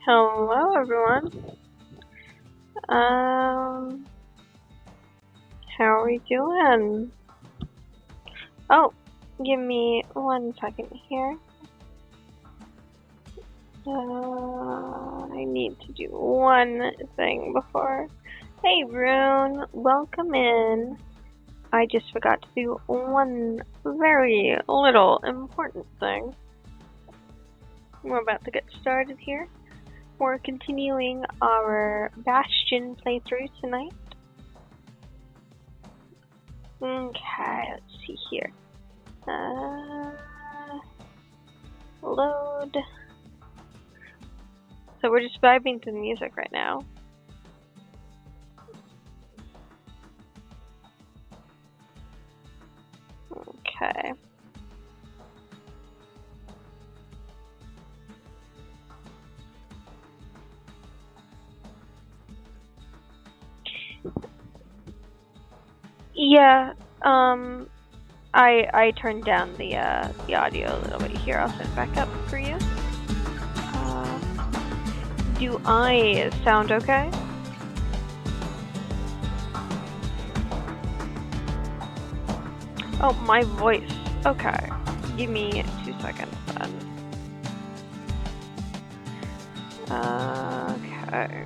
Hello, everyone. Um, how are we doing? Oh, give me 1 second here. I need to do one thing before. Hey, Rune, welcome in. I just forgot to do one very little important thing. We're about to get started here. We're continuing our Bastion playthrough tonight. Okay, let's see here. Load. So we're just vibing to the music right now. Okay. Yeah, I turned down the audio a little bit here. I'll set it back up for you. Do I sound okay? Oh, my voice. Okay. Give me 2 seconds then. Okay.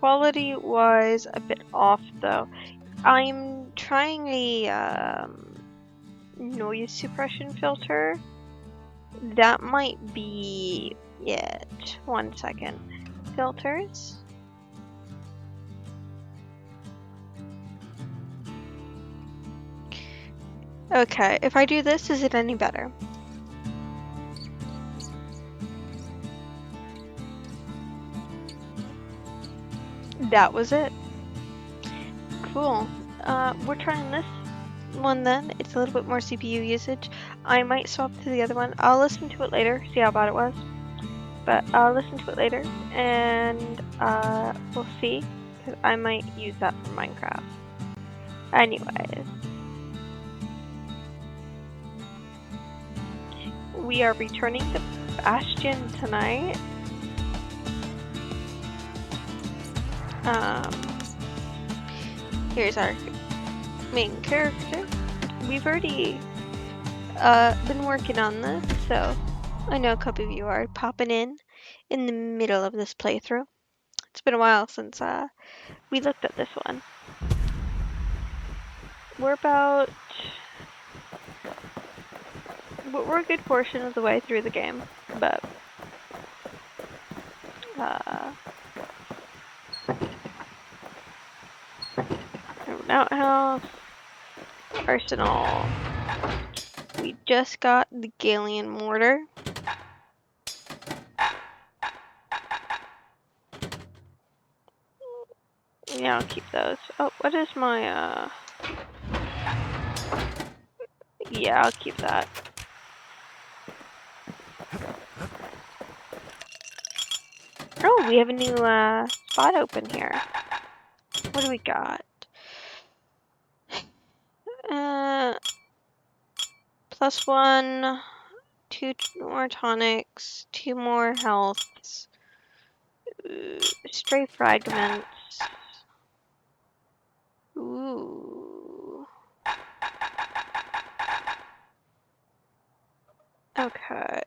Quality was a bit off though. I'm trying a noise suppression filter. That might be it. 1 second. Filters. Okay, if I do this, is it any better? That was it. Cool. We're trying this one then. It's a little bit more CPU usage. I might swap to the other one. I'll listen to it later, see how bad it was. But I'll listen to it later, and we'll see, because I might use that for Minecraft. Anyways. We are returning to Bastion tonight. Here's our main character. We've already been working on this, so I know a couple of you are popping in the middle of this playthrough. It's been a while since we looked at this one. We're a good portion of the way through the game, but outhouse, arsenal. We just got the Galleon mortar. Yeah, I'll keep those. Oh, what is my yeah, I'll keep that. Oh, we have a new spot open here. What do we got? +1, 2 more tonics, 2 more healths, stray fragments. Ooh. Okay.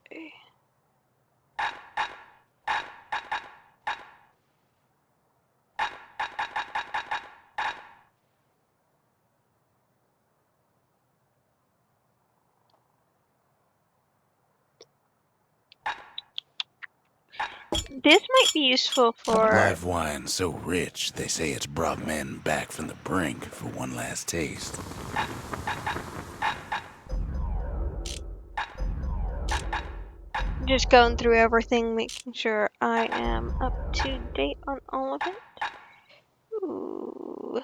This might be useful for... Live wine so rich, they say it's brought men back from the brink for one last taste. Just going through everything, making sure I am up to date on all of it. Ooh.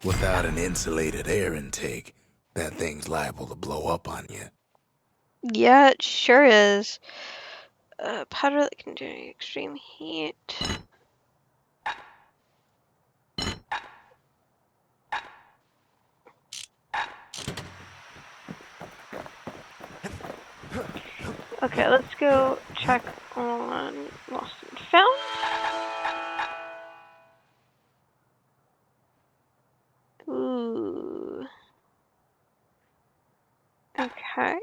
Without an insulated air intake, That thing's liable to blow up on you. Yeah, it sure is. Powder that can generate extreme heat. Okay, let's go check on Lost and Found. Ooh. Okay.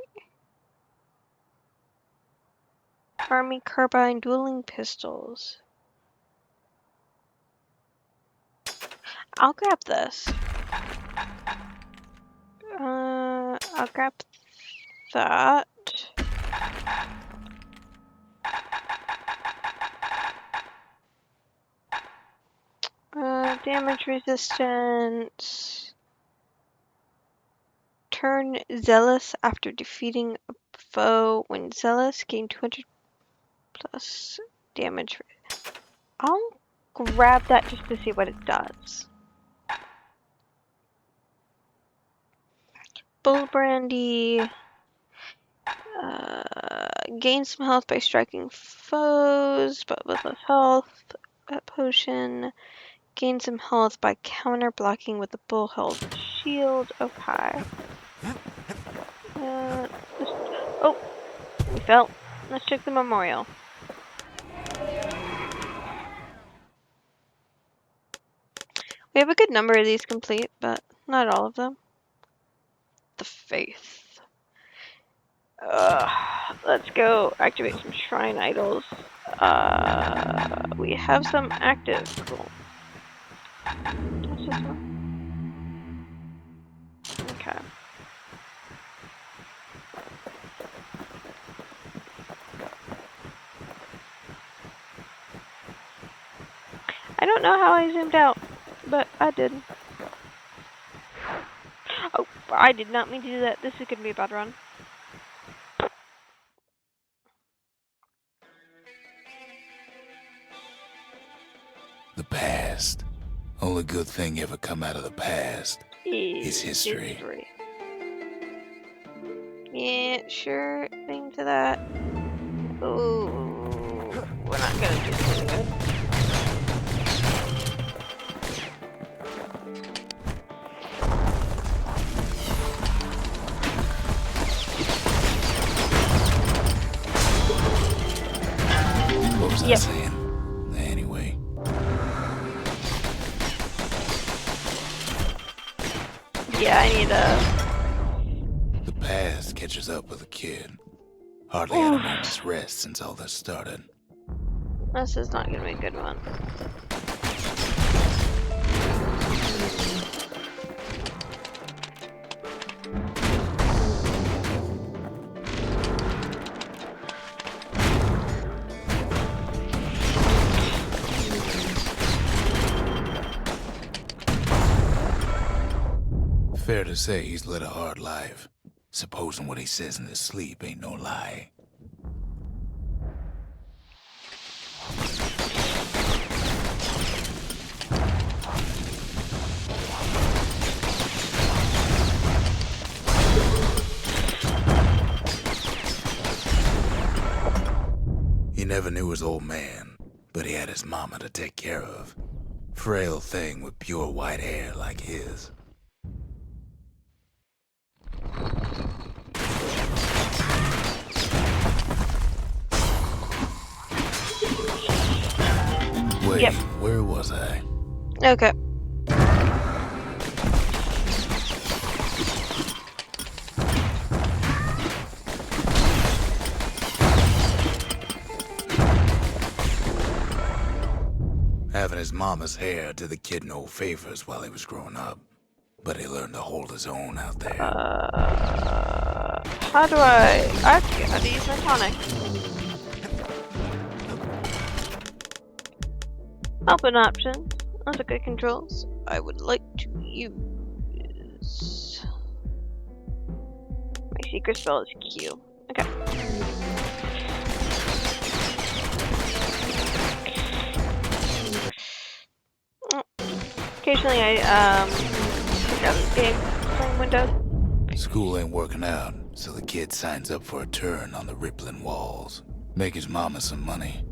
Army carbine dueling pistols. I'll grab this. I'll grab that. Damage resistance. Turn zealous after defeating a foe. When zealous, gain 200 plus damage. I'll grab that just to see what it does. Bull brandy. Gain some health by striking foes, but with less health. Potion. Gain some health by counter blocking with the bull health shield. Okay. Oh, we fell. Let's check the memorial. We have a good number of these complete, but not all of them. The faith. Let's go activate some shrine idols. We have some active. Cool. What's this one? Okay. I don't know how I zoomed out, but I did. Oh, I did not mean to do that. This is gonna be a bad run. The past. Only good thing ever come out of the past is history. Yeah, sure thing to that. Oh, we're not gonna do so good. What was I saying? Anyway. Yeah, I need a... The past catches up with a kid. Hardly had a moment's rest since all this started. This is not gonna be a good one. Fair to say he's led a hard life. Supposing what he says in his sleep ain't no lie. He never knew his old man, but he had his mama to take care of. Frail thing with pure white hair like his. Wait, Yep. Where was I? Okay. Having his mama's hair did the kid no favors while he was growing up. But he learned to hold his own out there. How do I actually how to use my tonic? Open options. Under good controls. I would like to use my secret spell is Q. Okay. Occasionally I pick out this game playing Windows. School ain't working out, so the kid signs up for a turn on the rippling walls. Make his mama some money.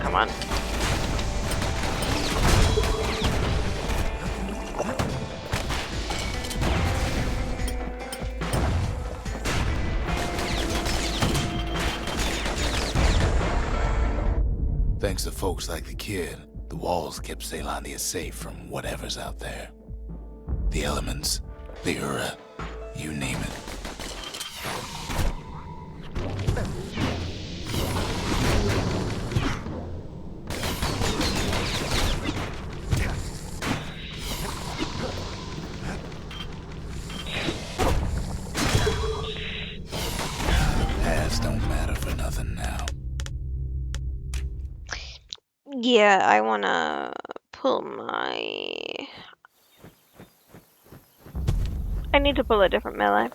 Come on. Thanks to folks like the kid, the walls kept Ceylondia safe from whatever's out there. The elements, the Ura, you name it. Past don't matter for nothing now. Yeah, I wanna pull my... I need to pull a different melee.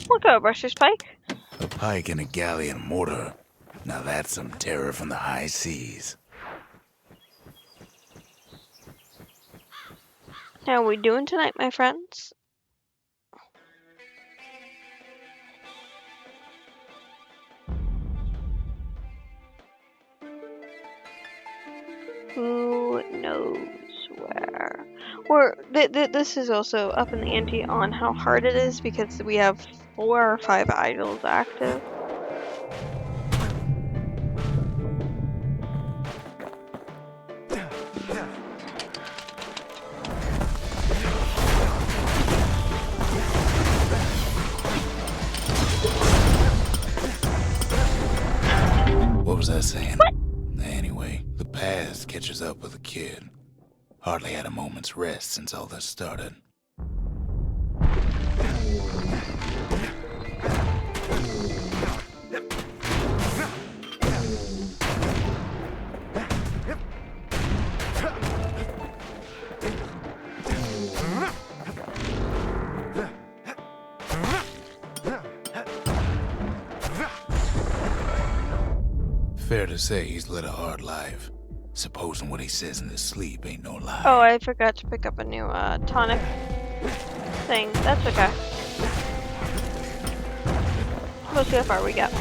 We'll go Brush's Pike. A pike and a galley and mortar. Now that's some terror from the high seas. How are we doing tonight, my friends? Who knows where? This is also up in the ante on how hard it is because we have 4 or 5 idols active. What was I saying? What? Anyway, the past catches up with the kid. Hardly had a moment's rest since all this started. Fair to say he's led a hard life. Supposing what he says in his sleep ain't no lie. Oh, I forgot to pick up a new tonic thing. That's okay. We'll see how far we get.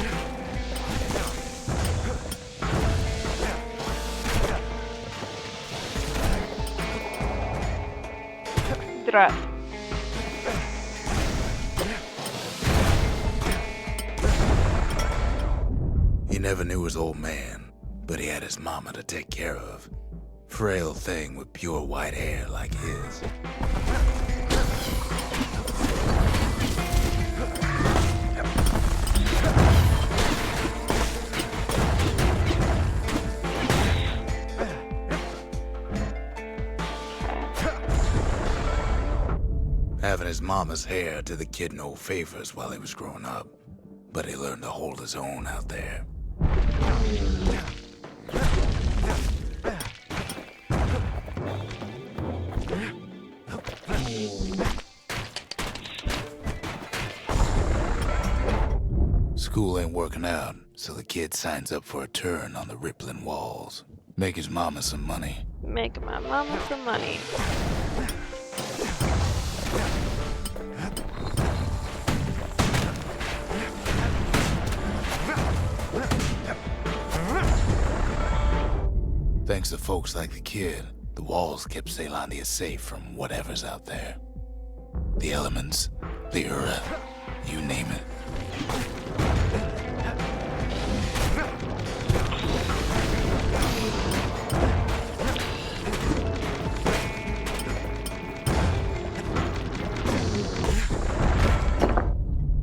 Drop. He never knew his old man, but he had his mama to take care of. Frail thing with pure white hair like his. Having his mama's hair did the kid no favors while he was growing up, but he learned to hold his own out there. School ain't working out, so the kid signs up for a turn on the rippling walls. Make his mama some money. Make my mama some money. Thanks to folks like the kid, the walls kept Ceylondia safe from whatever's out there. The elements, the Ura, you name it.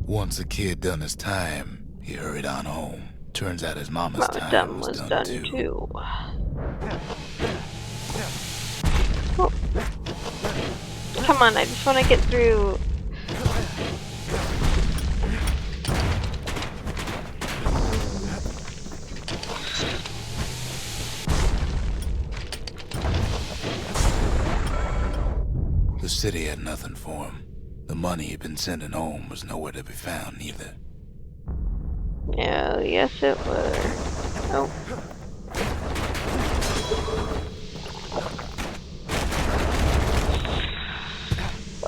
Once the kid done his time, he hurried on home. Turns out his mama's time was done too. Oh. Come on, I just want to get through. city had nothing for him. The money he'd been sending home was nowhere to be found either. Oh, yes it would. Oh.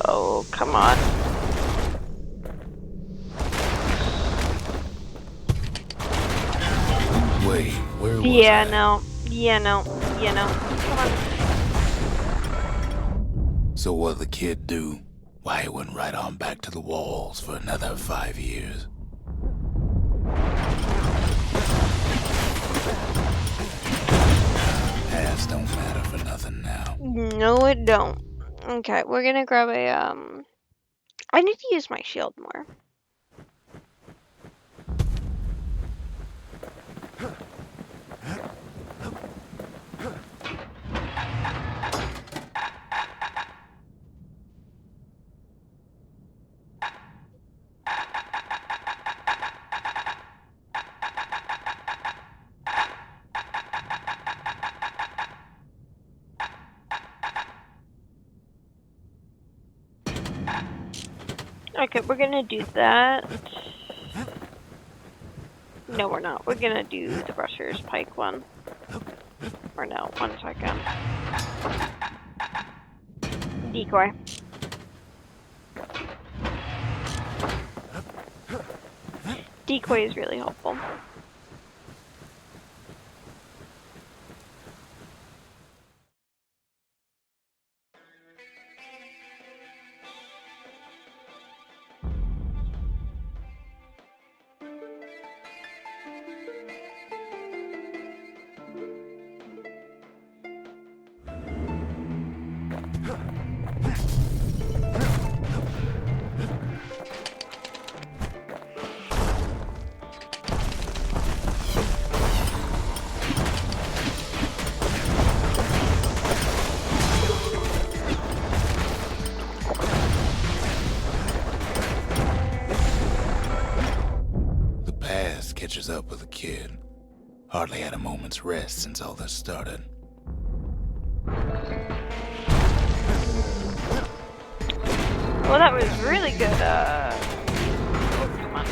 Oh, come on. Wait, where was Yeah, I? no. Yeah, no. Yeah, no. Come on. So what'd the kid do? Why, he went right on back to the walls for another 5 years. Past don't matter for nothing now. No, it don't. Okay, we're gonna grab a, I need to use my shield more. Okay, we're gonna do that. No, we're not. We're gonna do the Brusher's Pike one. Or no, 1 second. Decoy. Decoy is really helpful. The past catches up with the kid. Hardly had a moment's rest since all this started. Well, that was really good, oh, come on.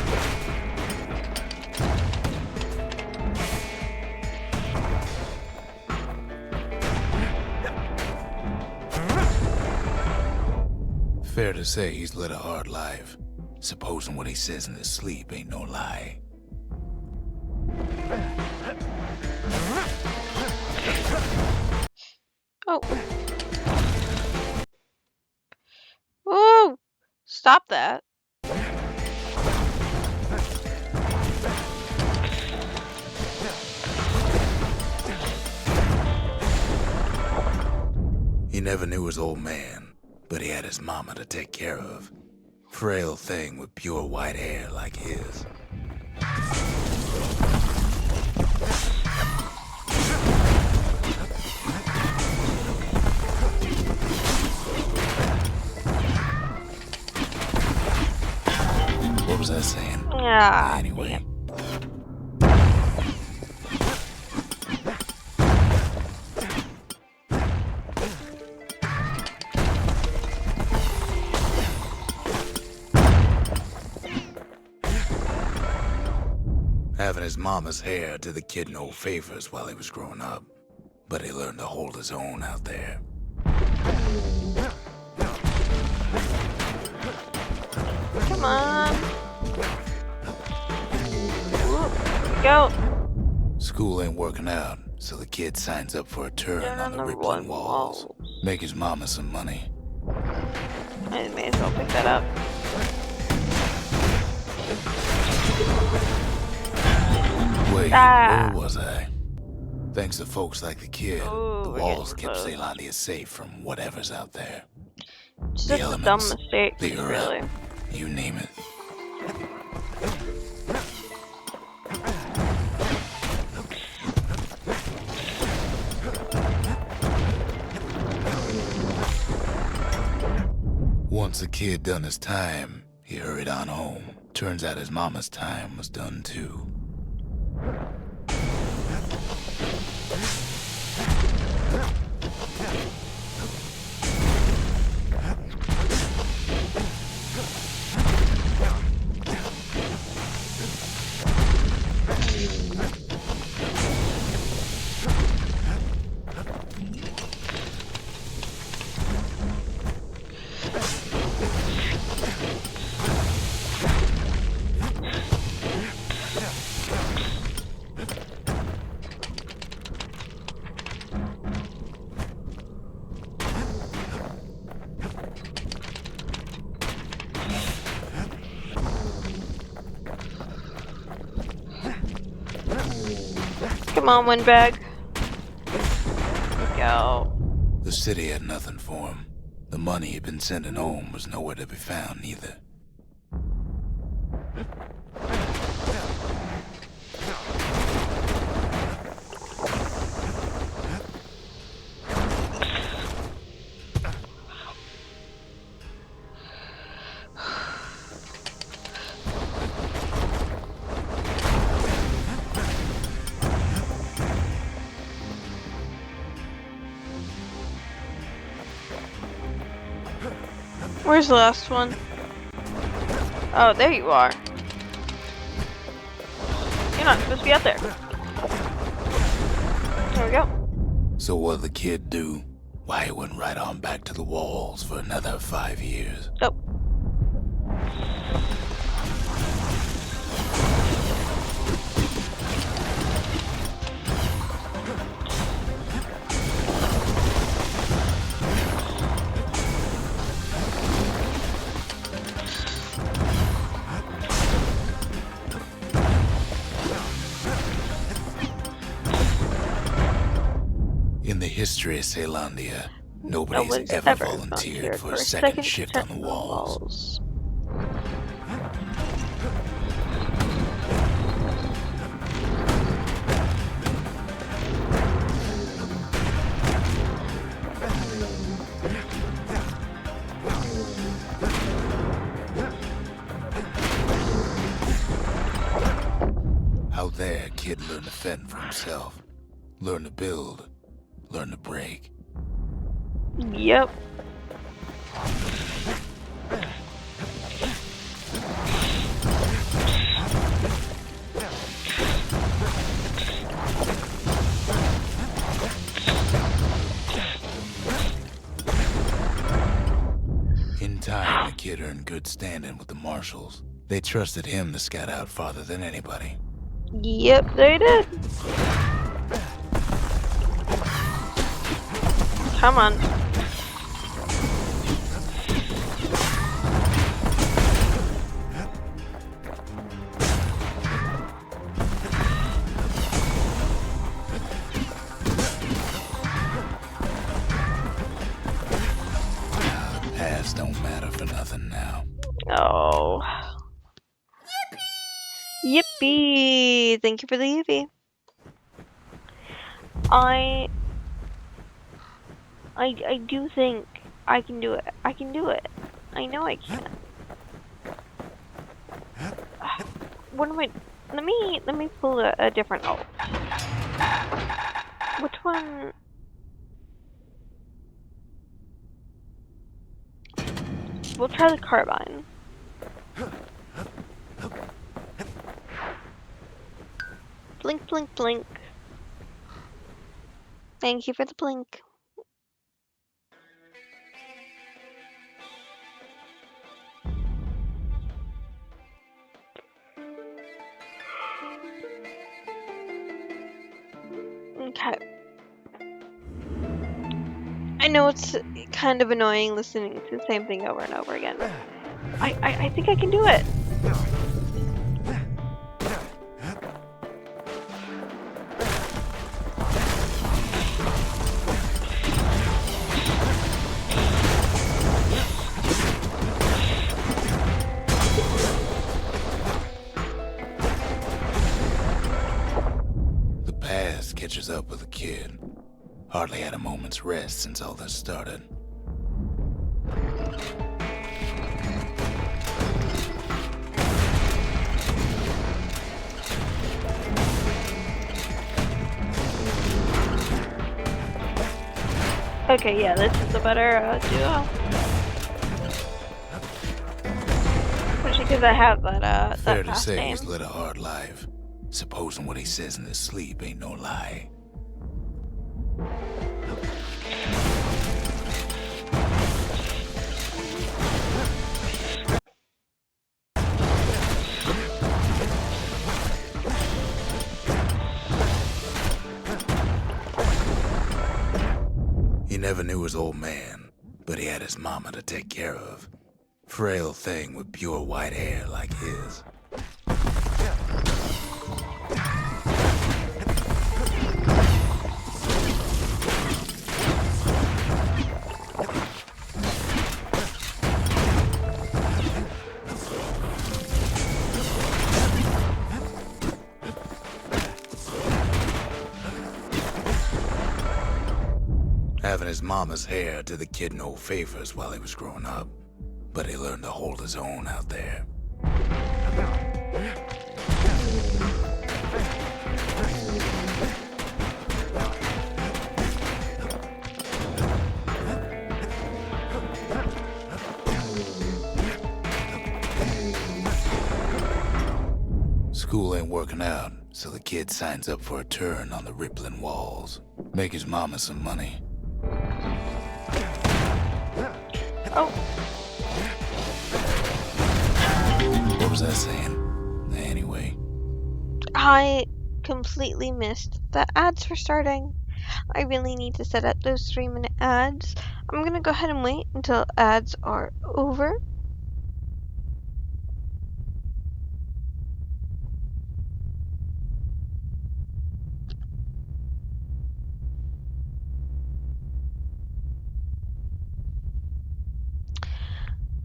Fair to say he's led a hard life. Supposing what he says in his sleep ain't no lie. Oh. Oh! Stop that. He never knew his old man, but he had his mama to take care of. Frail thing with pure white hair like his. What was I saying? Ah, Anyway. damn. Having his mama's hair did the kid no favors while he was growing up, but he learned to hold his own out there. Come on. Ooh, go. School ain't working out, so the kid signs up for a turn Turn on the rippling walls. Make his mama some money. I may as well pick that up. Wait, Ah. where was I? Thanks to folks like the kid, Ooh, the we're walls getting kept close. Zealandia safe from whatever's out there. Just The a dumb elements, mistake, the era, really. you name it. Once the kid done his time, he hurried on home. Turns out his mama's time was done too. Come on, windbag. Let's go. The city had nothing for him. The money he'd been sending home was nowhere to be found either. Where's the last one? Oh, there you are. You're not supposed to be out there. There we go. So what'd the kid do? Why, he went right on back to the walls for another 5 years. Oh. In the history of Caelandia, nobody's ever volunteered for a second shift on the walls. Out there, a kid learned to fend for himself, learn to build, learn to break. Yep. In time, the kid earned good standing with the marshals. They trusted him to scout out farther than anybody. Yep, they did. Come on. The past don't matter for nothing now. Oh. Yippee! Thank you for the yippee. I do think I can do it. I can do it. I know I can. What am I? Let me pull a different ult. Which one? We'll try the carbine. Blink, blink, blink. Thank you for the blink. Okay. I know it's kind of annoying listening to the same thing over and over again. I think I can do it. The past catches up with the kid. Hardly had a moment's rest since all this started. Okay, yeah, this is a better duo. Especially because I have that Fair to fast say name. he's led a hard life. Supposing what he says in his sleep ain't no lie. He never knew his old man, but he had his mama to take care of. Frail thing with pure white hair like his. having his mama's hair did the kid no favors while he was growing up, but he learned to hold his own out there. School ain't working out, so the kid signs up for a turn on the rippling walls. Make his mama some money. Oh. What was I saying? Anyway. I completely missed that ads were starting. I really need to set up those 3-minute ads. I'm gonna go ahead and wait until ads are over.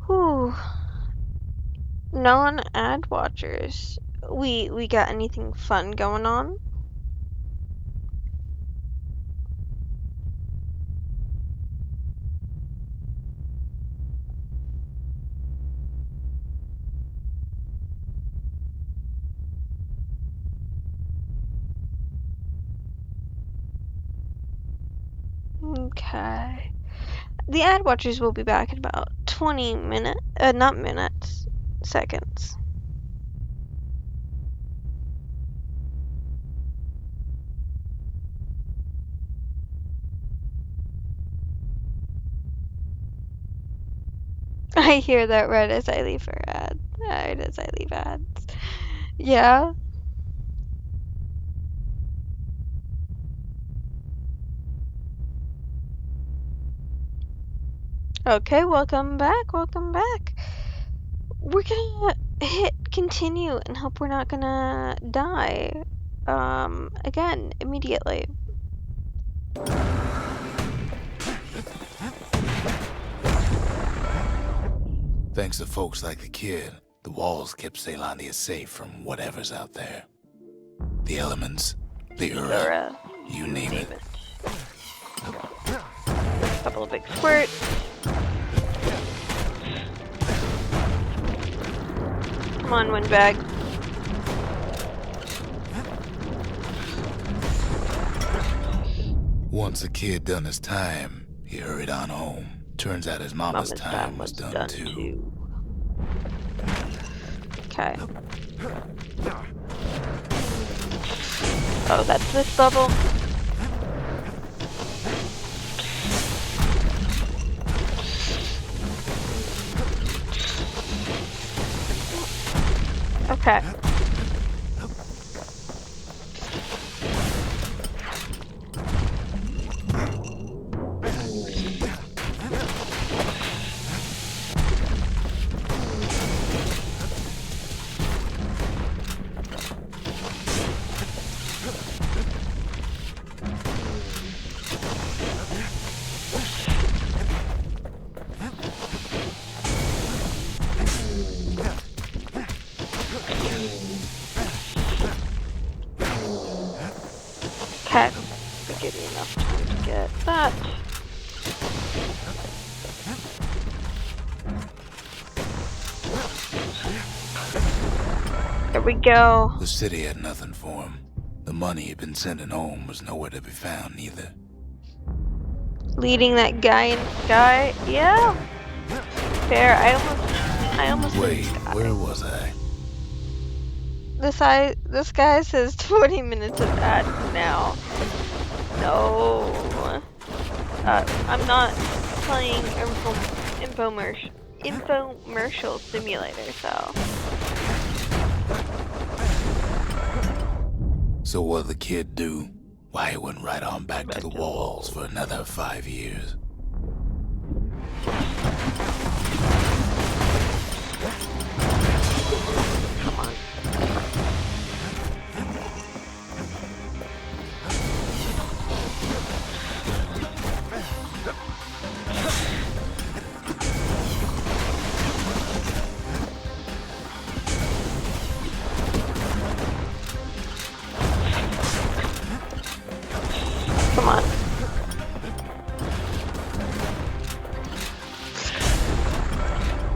Whew. Non-ad watchers. We got anything fun going on? Okay. The ad watchers will be back in about 20 minutes, not minutes, seconds. I hear that right as I leave for ads. Right as I leave ads. Yeah. Okay, welcome back. Welcome back. We're gonna hit continue and hope we're not gonna die. Again, immediately. Thanks to folks like the kid, the walls kept Ceylondia safe from whatever's out there. The elements, the Ura, you name it. Couple of big squirts. Come on, windbag. Once the kid done his time, he hurried on home. Turns out his mama's time was done too. Okay. Oh, that's this level. Okay. Okay. We'll give you enough time to get that. There we go. The city had nothing for him. The money he'd been sending home was nowhere to be found either. Leading that guy in the sky. Yeah. Fair. I almost Wait, didn't die. where was I? This guy says 20 minutes of ad now. No. I'm not playing infomercial simulator, so. So what'd the kid do? Why, he went right on back to the walls for another 5 years. Come on. Come on.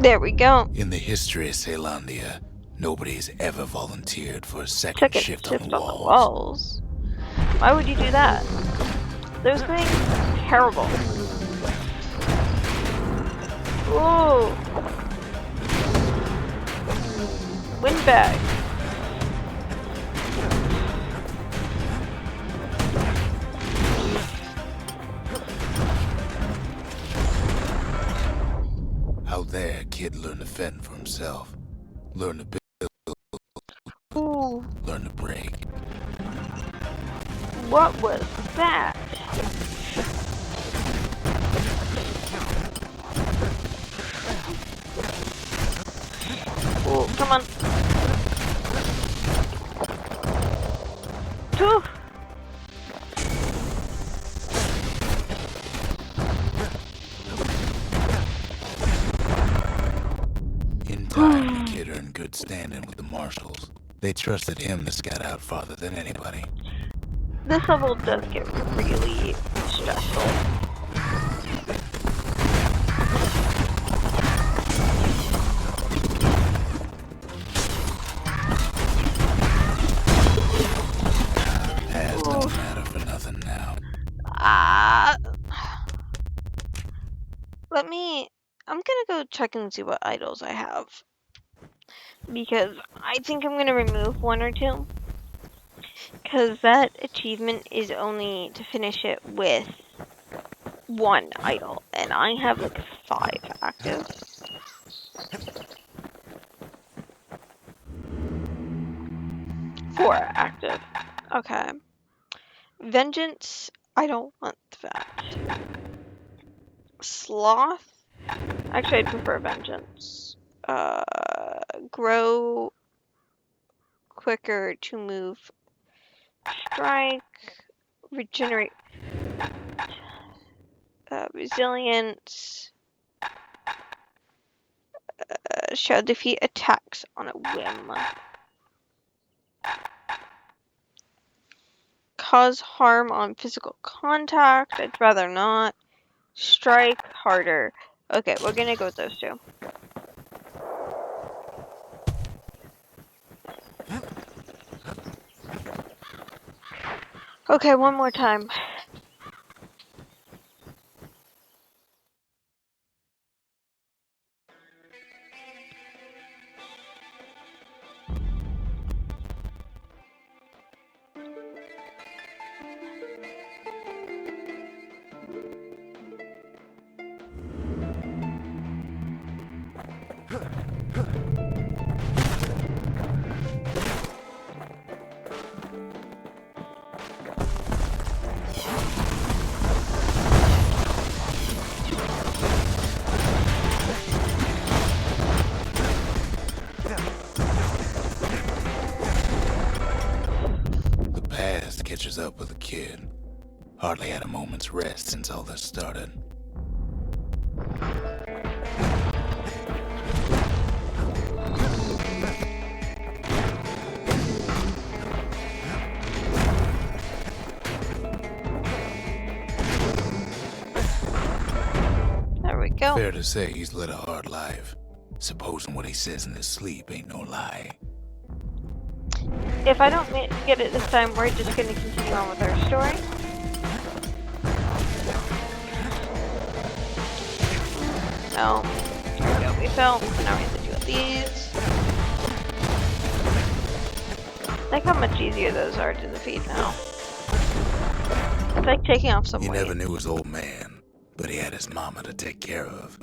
There we go. In the history of Caelandia, nobody's ever volunteered for a second Second shift shift on the on the walls. walls. Why would you do that? Those things, terrible. Ooh. Windbag. Out there, kid learned to fend for himself. Learn to build, Ooh. learn to break. What was that? Ooh, come on. Ooh. In time, the kid earned good standing with the marshals. They trusted him to scout out farther than anybody. This level does get really stressful. Past don't matter for nothing now. I'm gonna go check and see what idols I have. Because I think I'm gonna remove one or two. Because that achievement is only to finish it with one idol. And I have like 5 active. Four active. Okay. Vengeance, I don't want that. Sloth? Actually, I'd prefer Vengeance. Grow quicker to move. Strike. Regenerate. Resilience. Shall defeat attacks on a whim. Cause harm on physical contact. I'd rather not. Strike harder. Okay, we're gonna go with those two. Okay, one more time. The past catches up with the kid. Hardly had a moment's rest since all this started. There we go. Fair to say he's led a hard life. Supposing what he says in his sleep ain't no lie. If I don't get it this time, we're just gonna continue on with our story. Oh, here we go. We fell. Now we have to deal with these. Like how much easier those are to defeat now. It's like taking off some You weight. never knew his old man, but he had his mama to take care of.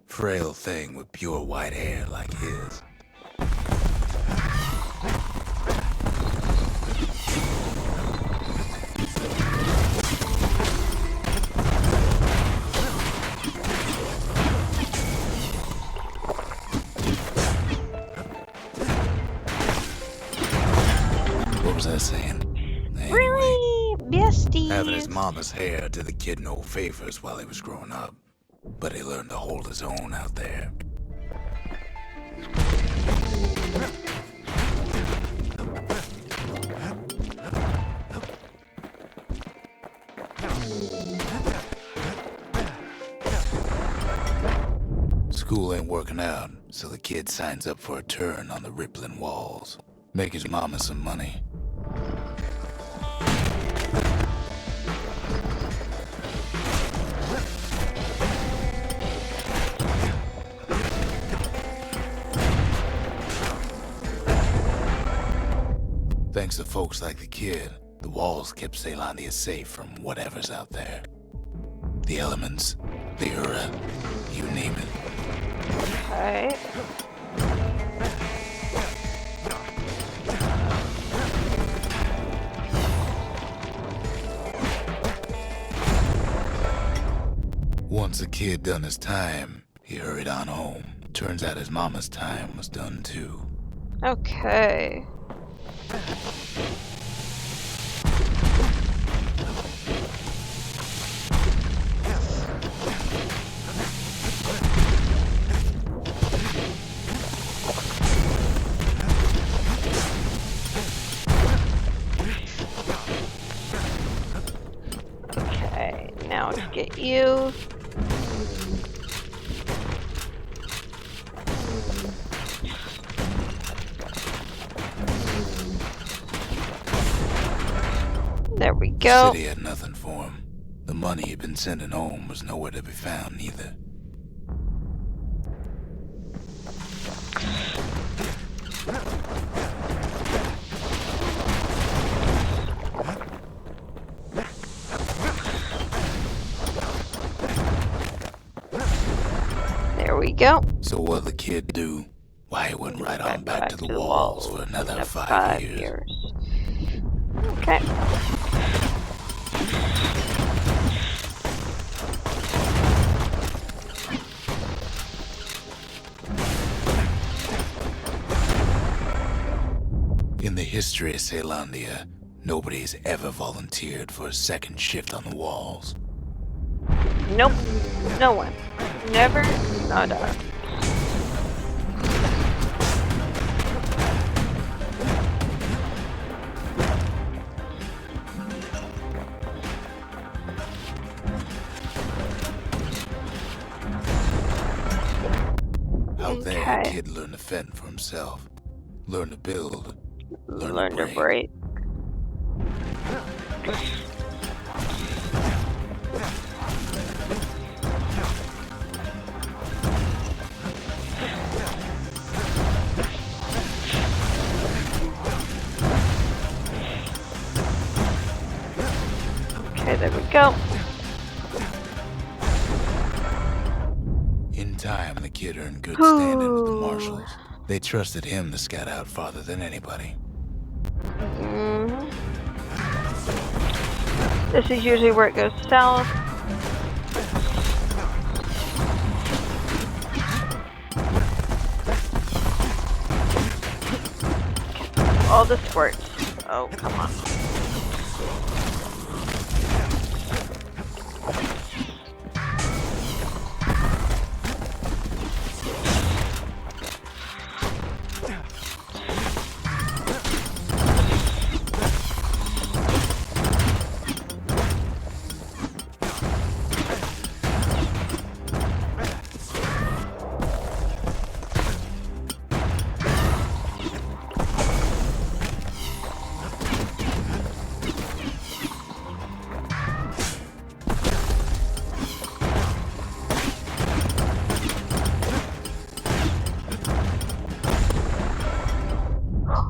Frail thing with pure white hair like his. What was I saying? Anyway, Really? Besties. having his mama's hair did the kid no favors while he was growing up. But he learned to hold his own out there. School ain't working out, so the kid signs up for a turn on the rippling walls. Make his mama some money. Thanks to folks like the kid, the walls kept Zealandia safe from whatever's out there. The elements, the Ura, you name it. Okay. Once the kid done his time, he hurried on home. Turns out his mama's time was done too. Okay. Okay, now to get you. There we go. The city had nothing for him. The money he'd been sending home was nowhere to be found either. There we go. So what'd the kid do? Why, he went right on back to the walls for another 5 years. Okay. In the history of Zealandia, nobody's ever volunteered for a second shift on the walls. Nope. No one. Never. Nada. Out there, the kid learned to fend for himself. Learn to build. Learn to break. Okay, there we go. In time, the kid earned good standing with the marshals. They trusted him to scout out farther than anybody. This is usually where it goes south. All the squirts. Oh, come on.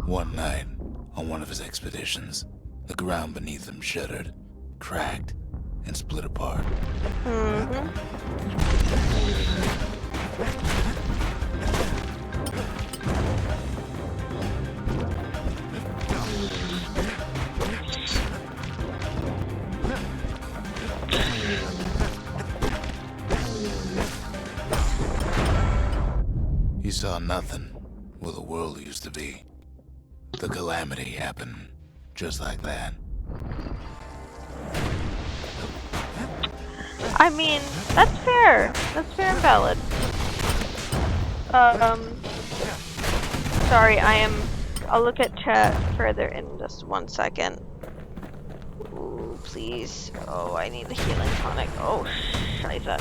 One night, on one of his expeditions, the ground beneath him shuddered, cracked, and split apart. He saw nothing where the world used to be. The calamity happened just like that. I mean, that's fair. That's fair and valid. Sorry, I'll look at chat further in just 1 second. Ooh, please. Oh, I need the healing tonic. Oh, scheiße.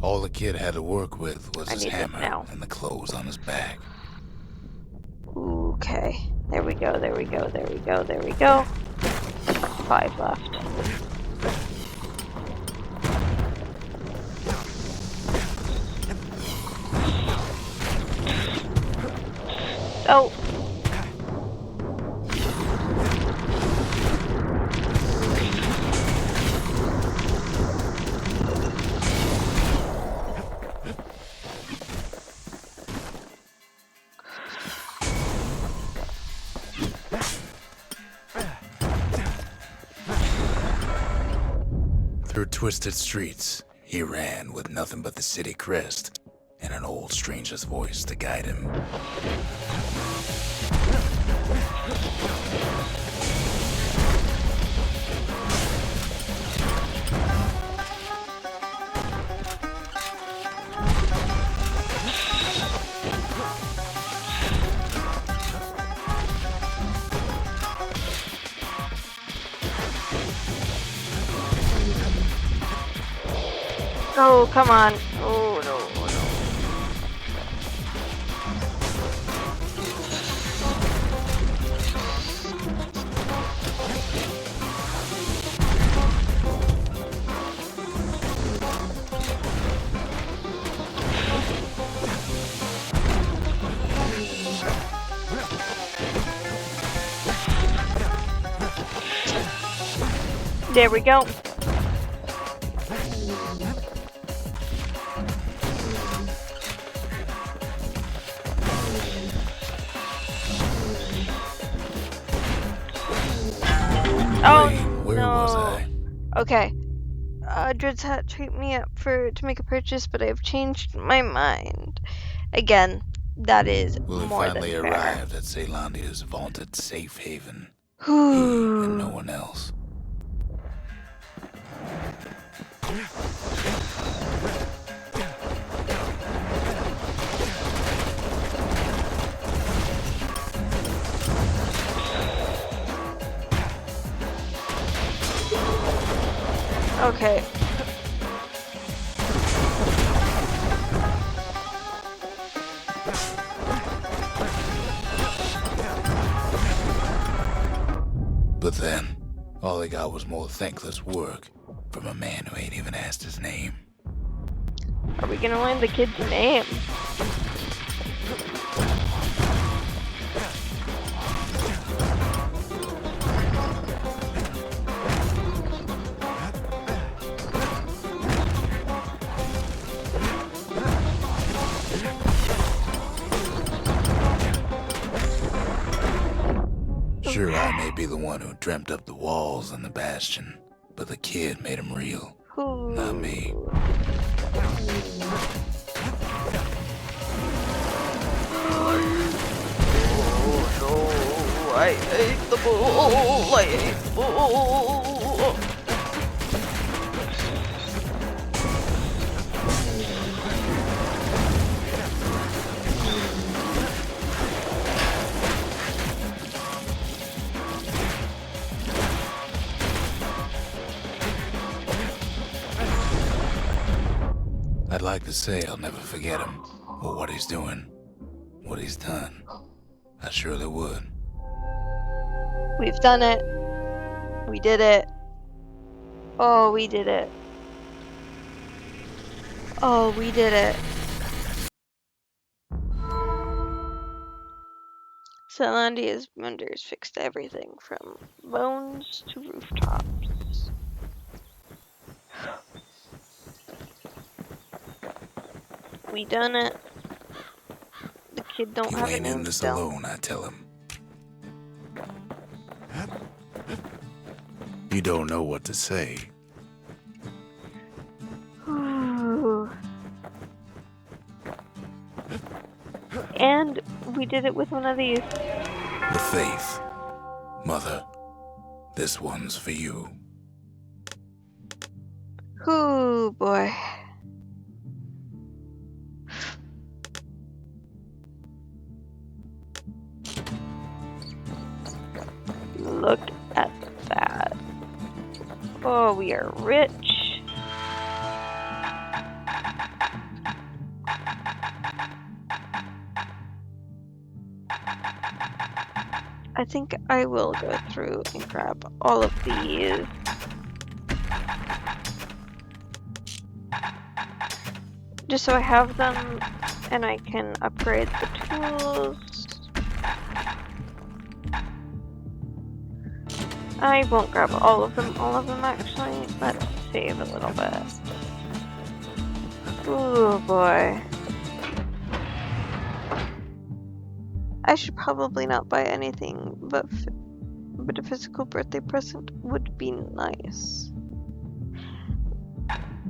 All the kid had to work with was I his need this hammer now. and the clothes on his back. Okay. There we go, there we go, there we go, there we go. 5 left. Oh! Through twisted streets, he ran with nothing but the city crest and an old stranger's voice to guide him. Oh, come on. Oh, no, oh, no. There we go. Oh, Wait, where no. was I? Okay. Dred's hat treat me up to make a purchase, but I've changed my mind. Again, that is Well, he more finally than fair. arrived at Ceylandia's vaunted safe haven. He Whew. and no one else. Okay. But then, all he got was more thankless work from a man who ain't even asked his name. Are we gonna learn the kid's name? Sure, I may be the one who dreamt up the walls and the Bastion, but the kid made them real, not me. Oh no, I hate the bull, I hate bull. I'd like to say I'll never forget him, or what he's doing, what he's done. I surely would. We've done it. We did it. Oh, we did it. Oh, we did it. Ceylandia's menders fixed everything from bones to rooftops. We done it. The kid don't You have a ain't in name this still. alone, I tell him. You don't know what to say. Ooh. And we did it with one of these. The faith. Mother, this one's for you. Ooh, boy. Look at that. Oh, we are rich. I think I will go through and grab all of these. Just so I have them and I can upgrade the tools. I won't grab all of them actually. Let's save a little bit. Ooh boy. I should probably not buy anything, but a physical birthday present would be nice.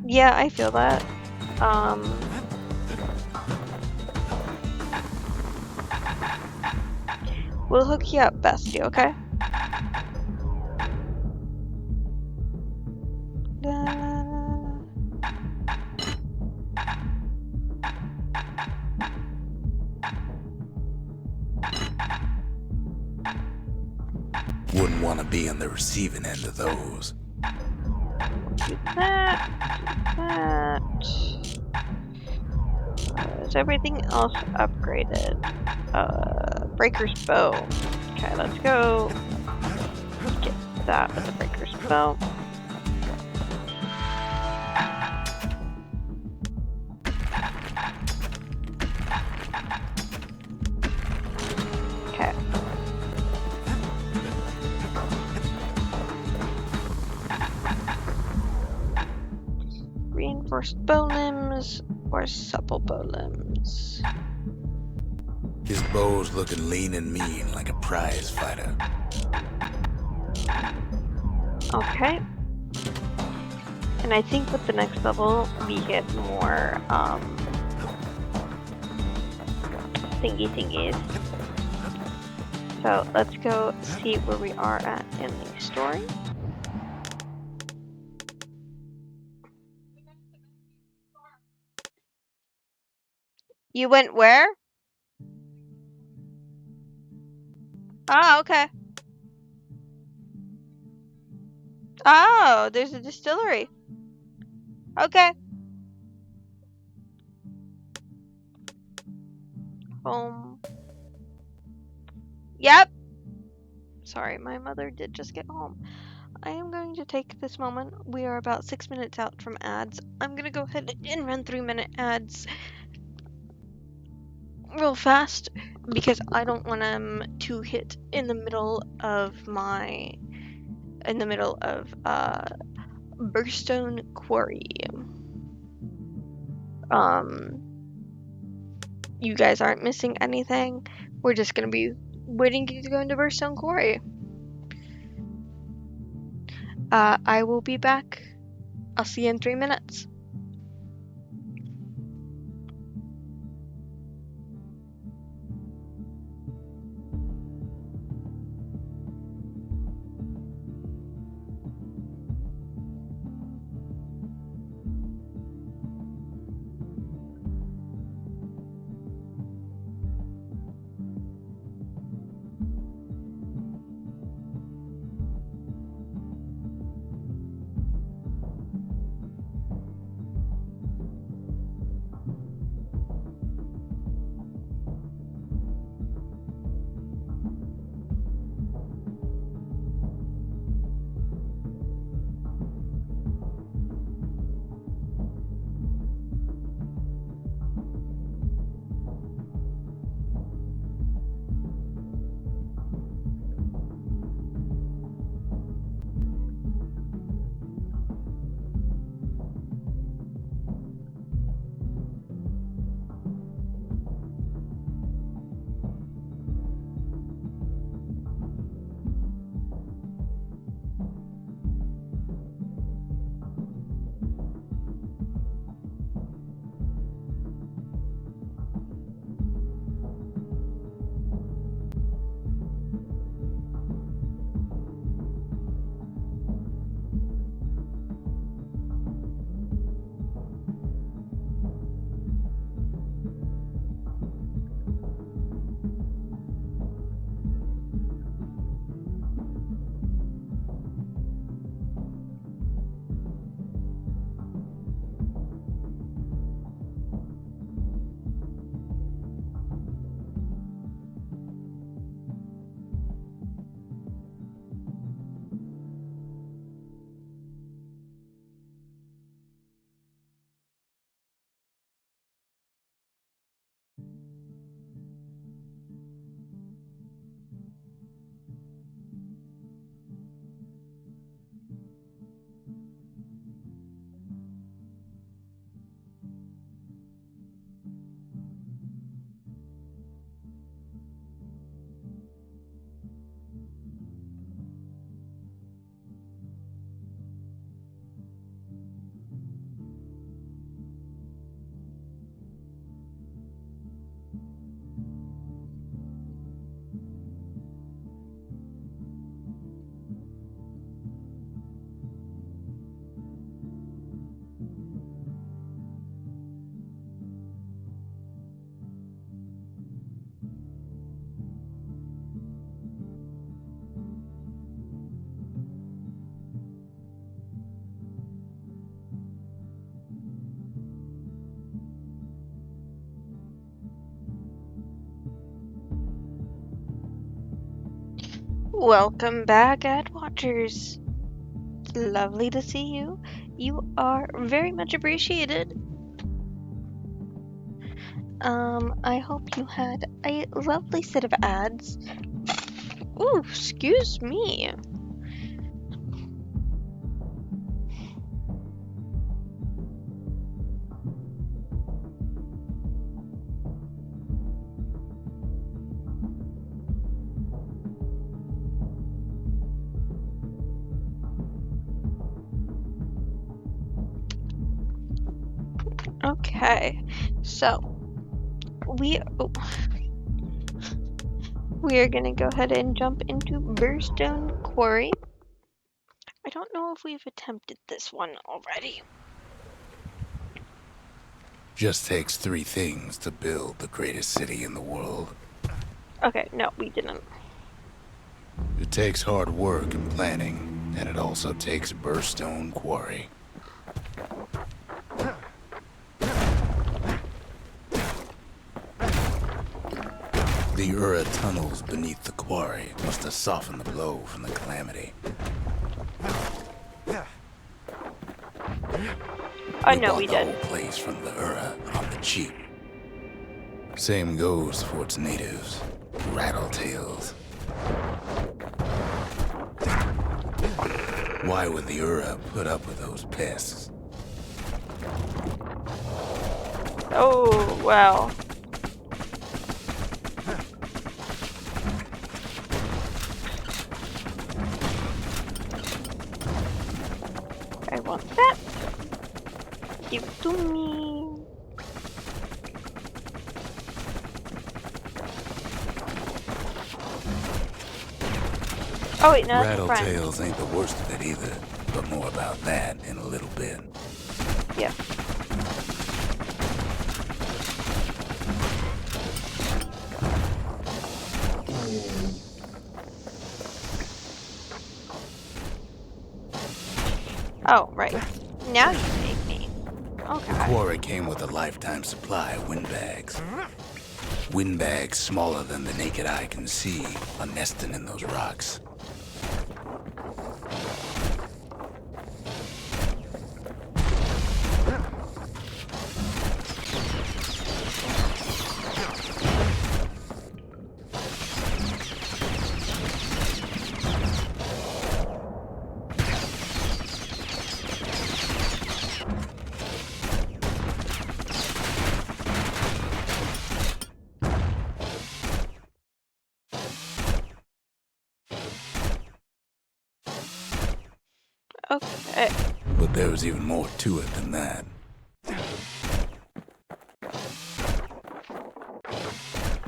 Yeah, I feel that. We'll hook you up, Bastion, okay? Wouldn't want to be on the receiving end of those. Do that. Is everything else upgraded? Breaker's bow. Okay, let's go get that with the breaker's bow. Okay. Reinforced bow limbs or supple bow limbs? His bow's looking lean and mean like a prize fighter. Okay. And I think with the next level we get more thingies. So let's go see where we are at in the story. You went where? Ah, okay. Oh, there's a distillery. Okay. Home. Yep. Sorry, my mother did just get home. I am going to take this moment. We are about 6 minutes out from ads. I'm going to go ahead and run 3-minute ads real fast because I don't want them to hit in the middle of Bastion Quarry. You guys aren't missing anything. We're just gonna be waiting to go into Bastion Quarry. I will be back. I'll see you in 3 minutes. Welcome back, Ad Watchers. It's lovely to see you. You are very much appreciated. I hope you had a lovely set of ads. Ooh, excuse me. Okay, so we are gonna go ahead and jump into Bastion Quarry. I don't know if we've attempted this one already. Just takes 3 things to build the greatest city in the world. Okay, no, we didn't. It takes hard work and planning, and it also takes Bastion Quarry. The Ura tunnels beneath the quarry must have softened the blow from the calamity. I know we bought the did. whole place from the Ura on the cheap. Same goes for its natives, rattletails. Why would the Ura put up with those pests? Oh, well. I want that. Give it to me. Oh wait, no, that's the front. Rattletails ain't the worst of it either, but more about that in a little bit. Yeah. Oh, right. Now you make me. Okay. The quarry came with a lifetime supply of windbags. Windbags smaller than the naked eye can see are nesting in those rocks. Okay. But there was even more to it than that.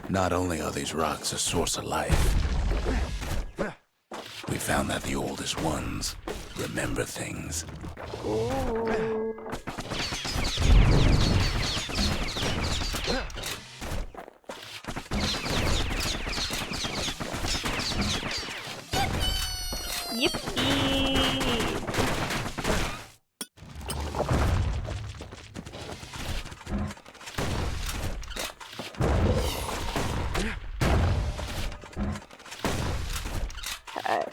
Not only are these rocks a source of life, we found that the oldest ones remember things. Ooh. Yippee! Okay.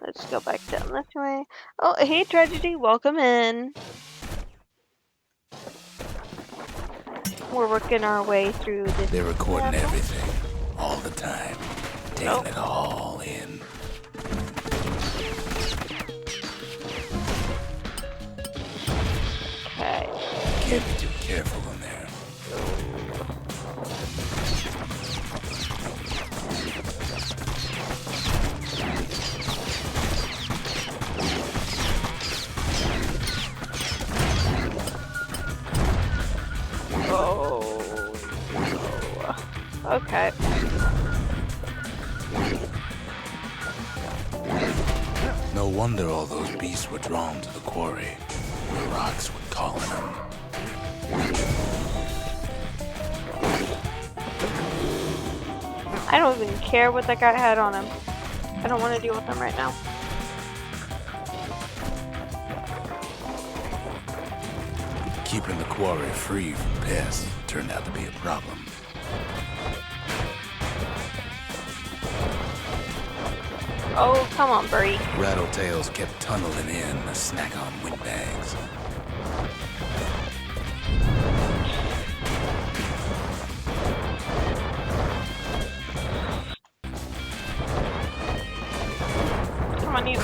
Let's go back down this way. Oh, hey, Tragedy, welcome in. We're working our way through this. They're recording everything, all the time, taking it all in. Okay. Can't be too careful in there. Oh, no. Okay. No wonder all those beasts were drawn to the quarry. The rocks were calling them. I don't even care what that guy had on him. I don't want to deal with him right now. Keeping the quarry free from pests turned out to be a problem. Oh, come on, Bree. Rattletails kept tunneling in to snack on windbags. Come on, you.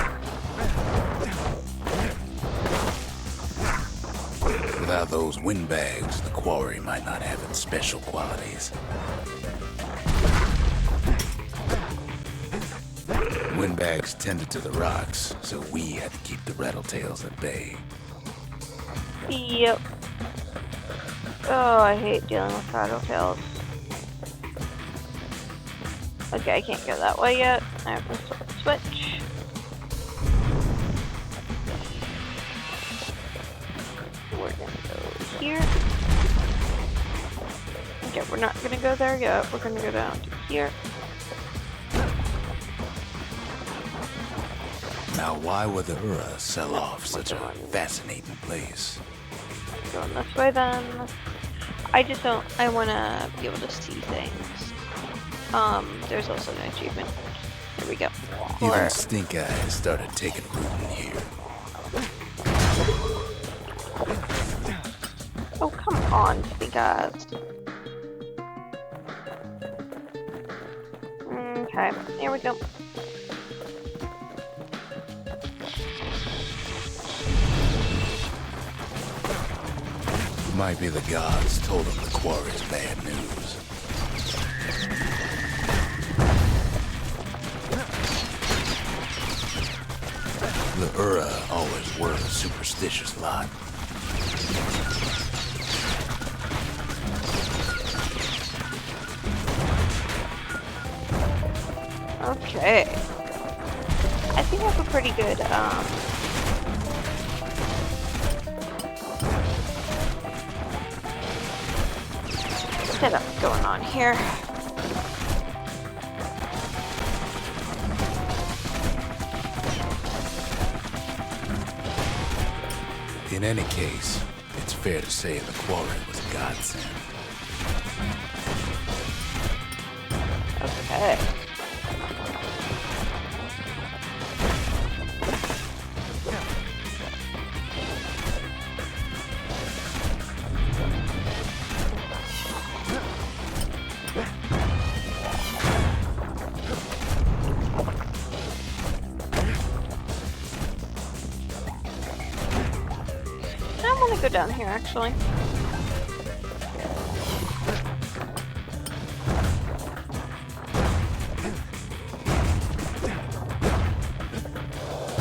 Without those windbags, the quarry might not have its special qualities. Windbags tended to the rocks, so we had to keep the rattletails at bay. Yep. Oh, I hate dealing with rattletails. Okay, I can't go that way yet. I have to switch. We're gonna go here. Okay, we're not gonna go there yet. We're gonna go down to here. Now, why would the Ura sell off such a fascinating place? Going this way then. I just don't. I want to be able to see things. There's also an achievement. Here we go. Even stink eyes started taking root in here. Oh, come on, stink eyes. Okay, here we go. Might be the gods told him the quarry's bad news. The Ura always were a superstitious lot. Okay. I think I have a pretty good, setup going on here. In any case, it's fair to say the quarry was a godsend. Okay. I want to go down here, actually.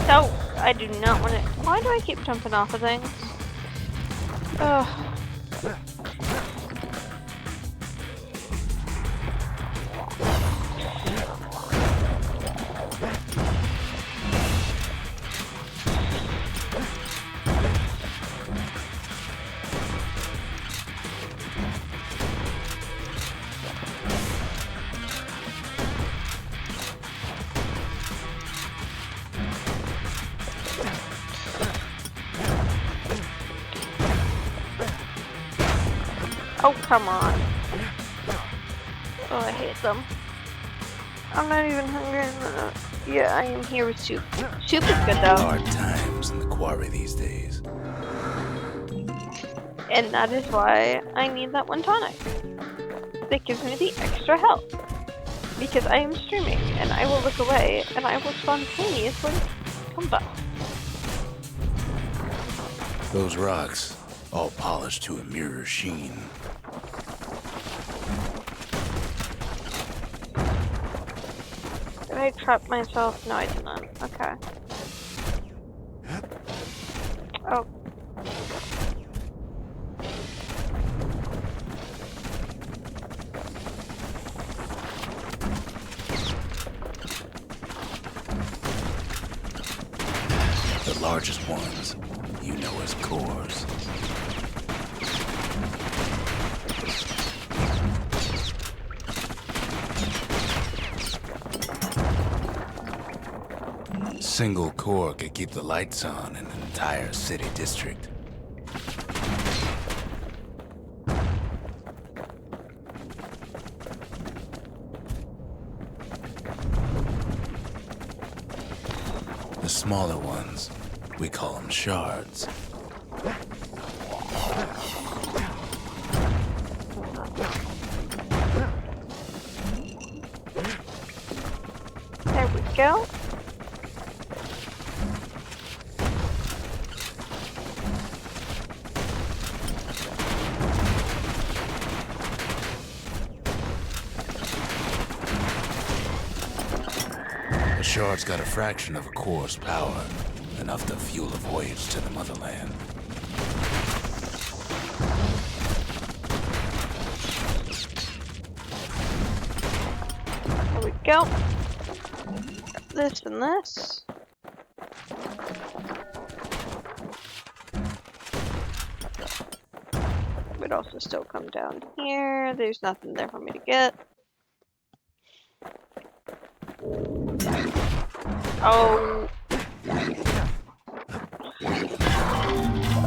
No, I do not want to. Why do I keep jumping off of things? Ugh. Oh, come on. Oh, I hate them. I'm not even hungry. Yeah, I am here with soup. Soup is good, though. Hard times in the quarry these days. And that is why I need that one tonic. That gives me the extra health. Because I am streaming, and I will look away, and I will spontaneously come back. Those rocks, all polished to a mirror sheen. Did I trap myself? No, I did not. Okay. Oh. The largest ones, you know as cores. Single core could keep the lights on in an entire city district. smaller ones. We call them shards. There we go. A shard's got a fraction of a core's power, enough to fuel a voyage to the motherland. There we go. This and this. Would also still come down here. There's nothing there for me to get. Oh.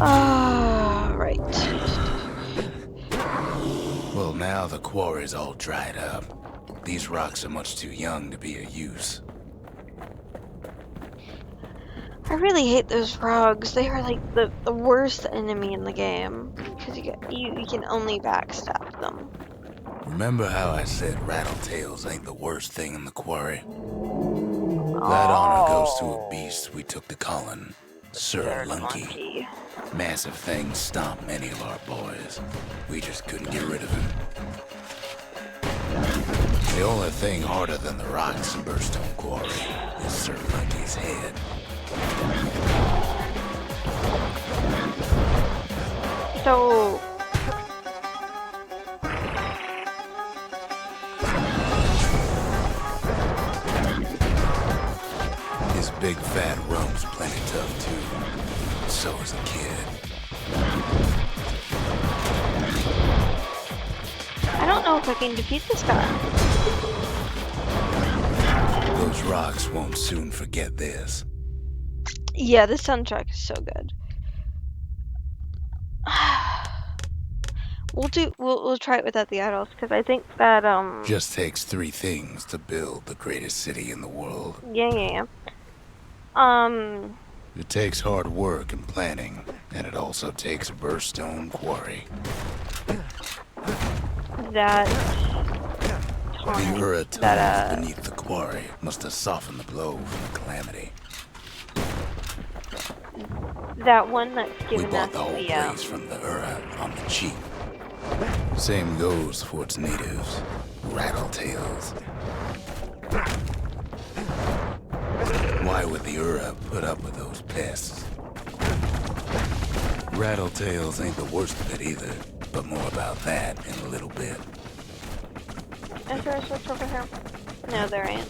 Ah, right. Well, now the quarry's all dried up. These rocks are much too young to be of use. I really hate those frogs. They are like the worst enemy in the game. Because you can only backstab them. Remember how I said rattletails ain't the worst thing in the quarry? That honor goes to a beast we took to Colin, Sir Lunky. Massive things stomped many of our boys. We just couldn't get rid of him. The only thing harder than the rocks in Bastion Quarry is Sir Lunky's head. So... His big fat rump's plenty tough too. So is a kid. I don't know if I can defeat this guy. Those rocks won't soon forget this. Yeah, this soundtrack is so good. We'll try it without the idols, because I think that Just takes 3 things to build the greatest city in the world. yeah. It takes hard work and planning, and it also takes a Bastion Quarry. That The Ura tunnels beneath the quarry must have softened the blow from the calamity. that one that's We given bought us the whole the place from the Ura on the cheap. Same goes for its natives, rattletails. Why would the Ura put up with those pests? Rattletails ain't the worst of it either, but more about that in a little bit. Is there a switch over here? No, there ain't.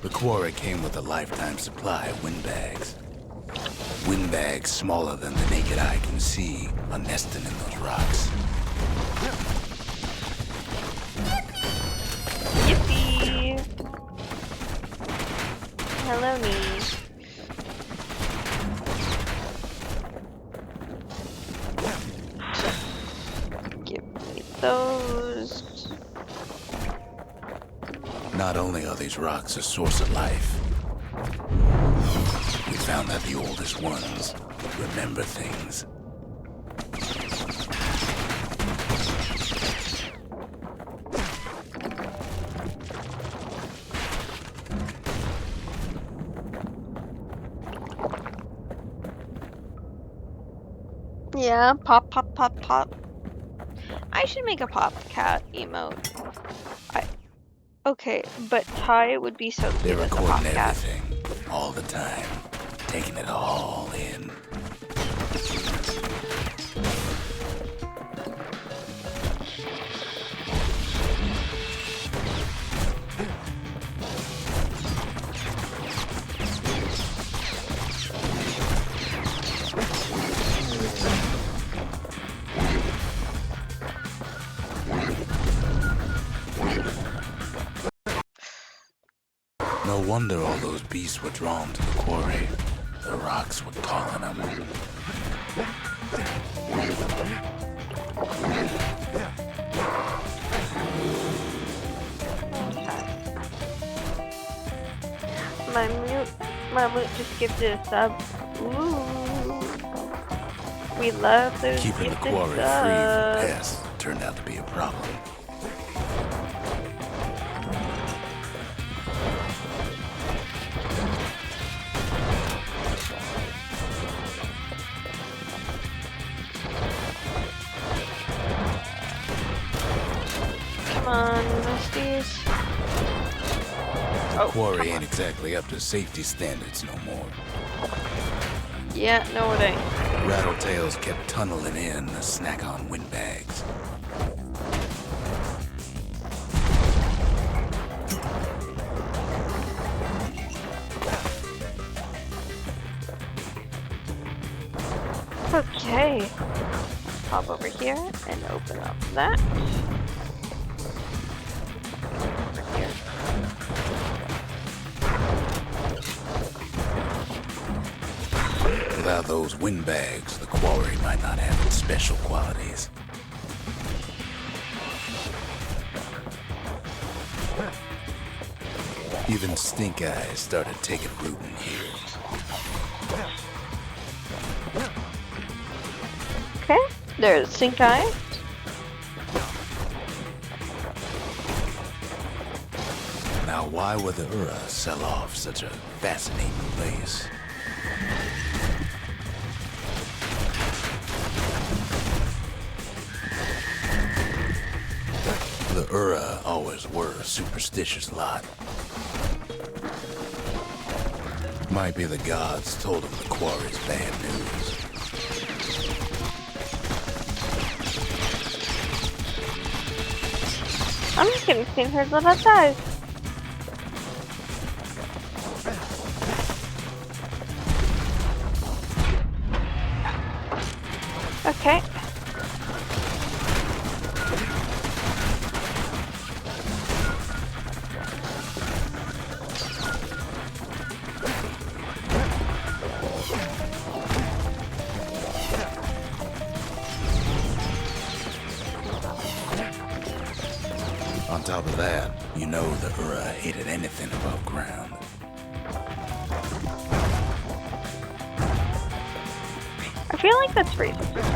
The quarry came with a lifetime supply of windbags. Windbags smaller than the naked eye can see are nesting in those rocks. Yippee! Hello, me. Give me those. Not only are these rocks a source of life, we found that the oldest ones remember things. Yeah, pop, pop, pop, pop. I should make a pop cat emote. Okay, but Ty would be so They're cute as a pop recording cat. everything, all the time, taking it all in. No wonder all those beasts were drawn to the quarry. the rocks were calling him. My loot just gives it a sub. Ooh. We love those Keeping the gifted quarry free subs. from pests turned out to be a problem. Come on, Musties. The quarry ain't exactly up to safety standards no more. Yeah, no it ain't. Rattletails kept tunneling in to snack on windbags. Okay. Hop over here and open up that. Over here. Without those windbags, the quarry might not have its special qualities. Even stink eyes started taking root in here. Okay, there's Sink Eye. Now, why would the Ura sell off such a fascinating place? The Ura always were a superstitious lot. Might be the gods told them the quarry's bad news. I'm just getting seen here little dive. Okay. On top of that, you know the Ura hated anything above ground. I feel like that's racist.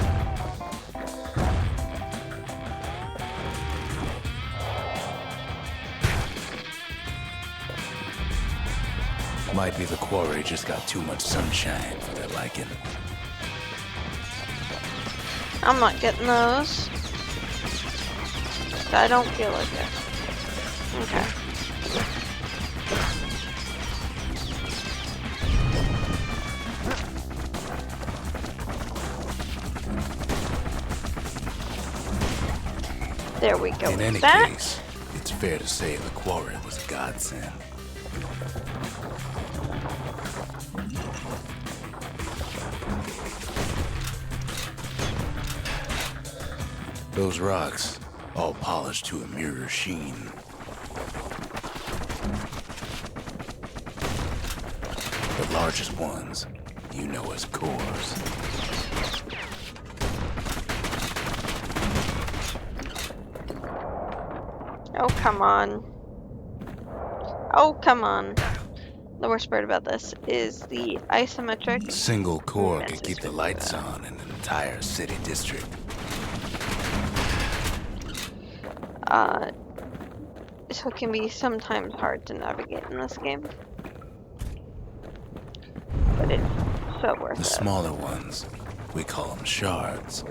Might be the quarry just got too much sunshine for their liking. I'm not getting those. I don't feel like it. Okay. There we go. In any with that. case, it's fair to say the quarry was a godsend. Those rocks, all polished to a mirror sheen. The largest ones, you know as cores. Oh, come on. Oh, come on. The worst part about this is the isometric. Single core can messes keep the with lights that. on in an entire city district. So it can be sometimes hard to navigate in this game. But it's so worth The it. smaller ones, we call them shards.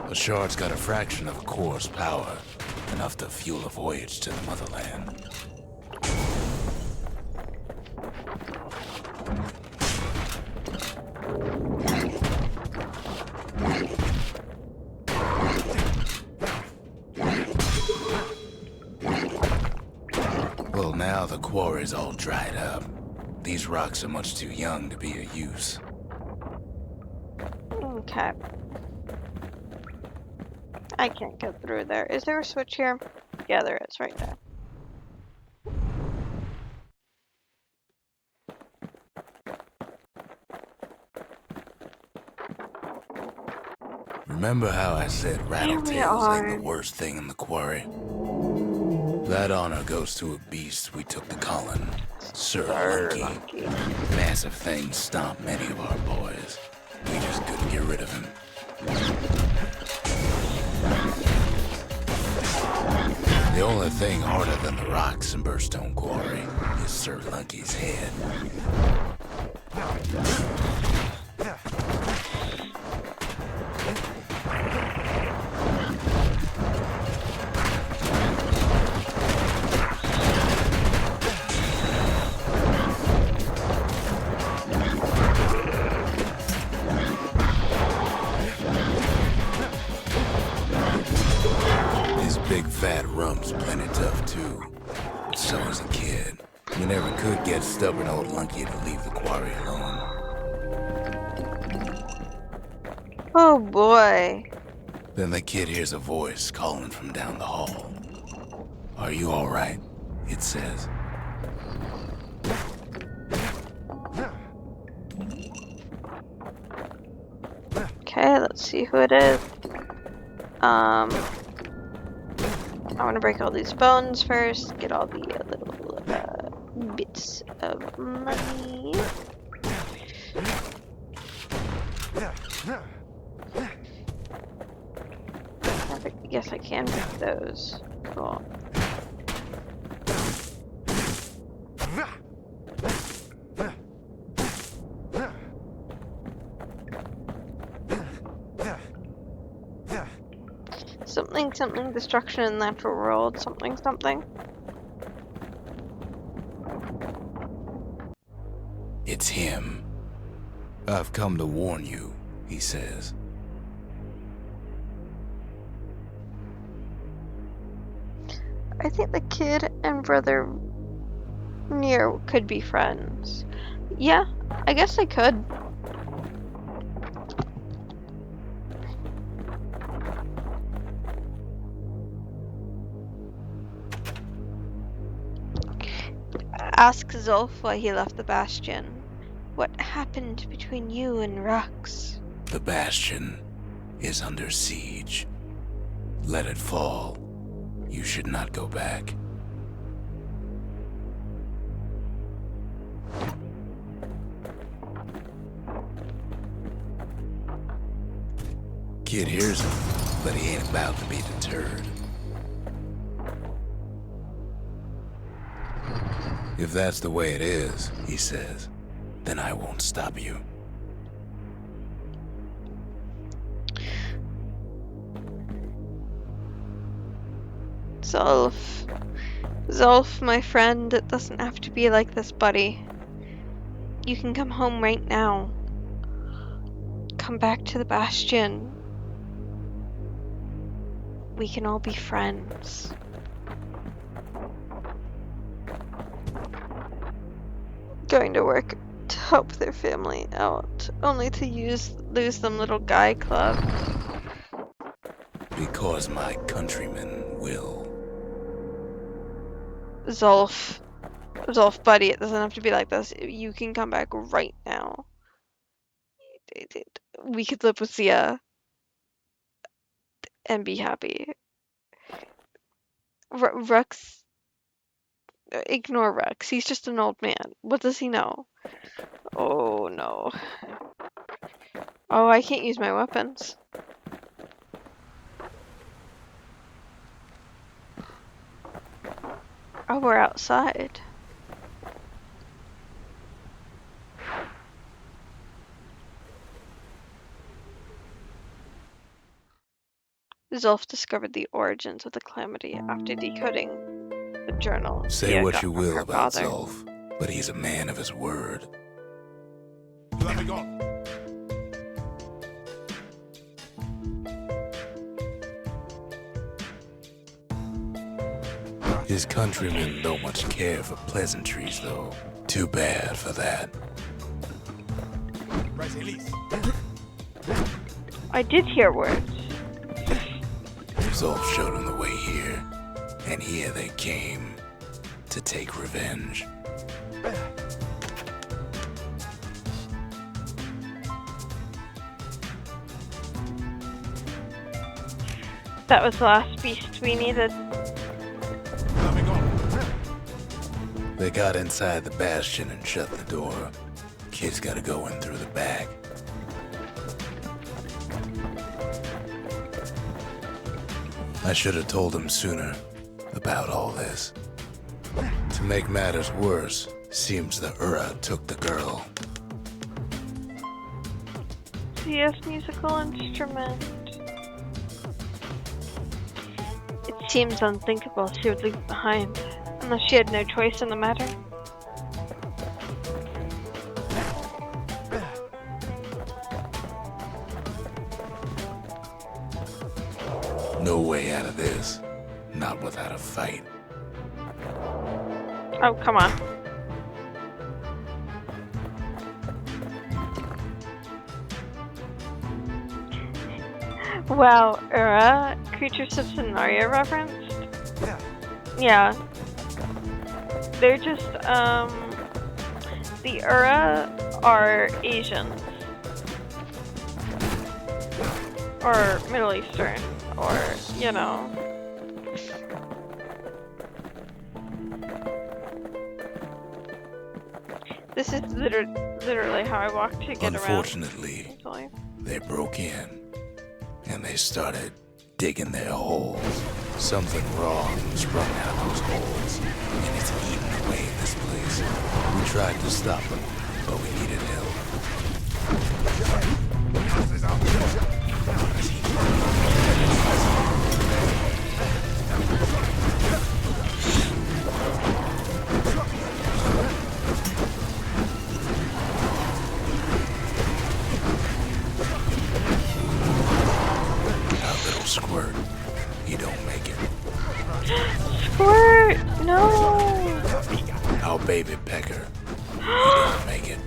A shard's got a fraction of a core's power, enough to fuel a voyage to the motherland. Well, now the quarry's all dried up. These rocks are much too young to be of use. Okay. I can't get through there. Is there a switch here? Yeah, there is, right there. Remember how I said Rattletails ain't the worst thing in the quarry? That honor goes to a beast we took to Colin, Sir Lunky. Massive thing stomped many of our boys. We just couldn't get rid of him. The only thing harder than the rocks in Bastion Quarry is Sir Lunky's head. Big fat rump's plenty tough too, but so is a kid. You never could get stubborn old Lunky to leave the quarry alone. Oh boy. Then the kid hears a voice calling from down the hall. "Are you all right?" it says. Okay, let's see who it is. I want to break all these bones first, get all the little bits of money. Perfect. Yes, I can pick those. Cool. Something, destruction in the natural world, something. It's him. "I've come to warn you," he says. I think the kid and brother Near could be friends. Yeah, I guess I could. Ask Zulf why he left the Bastion. What happened between you and Rux? The Bastion is under siege. Let it fall. You should not go back. Kid hears him, but he ain't about to be deterred. "If that's the way it is," he says, "then I won't stop you." Zulf, my friend, it doesn't have to be like this, buddy. You can come home right now. Come back to the Bastion. We can all be friends. Going to work to help their family out, only to lose them little guy club. Because my countrymen will. Zulf, buddy, it doesn't have to be like this. You can come back right now. We could live with Zia and be happy. Rux, ignore Rux. He's just an old man. What does he know? Oh no. Oh, I can't use my weapons. Oh, we're outside. Zulf discovered the origins of the calamity after decoding the journal. Say what you will about Zulf, but he's a man of his word. Let me go. His His countrymen don't much care for pleasantries, though. Too bad for that. I did hear words. Zolf showed him the way here, and here they came to take revenge. That was the last beast we needed. They got inside the Bastion and shut the door. Kid's gotta go in through the back. I should have told him sooner about all this. To make matters worse, seems the Ura took the girl. CS musical instrument. It seems unthinkable she would leave it behind, unless she had no choice in the matter. No way out of this. Not without a fight. Oh, come on. Wow, Ura, Creatures of Scenario referenced? Yeah. They're just, the Ura are Asians. Or Middle Eastern. Or, you know. This is literally how I walk to get Unfortunately, around. they broke in, and they started digging their holes. Something wrong sprung out of those holes, and it's eating away this place. We tried to stop them, but we needed help. Our little squirt, he don't make it. Squirt! No! Our baby pecker, he don't make it.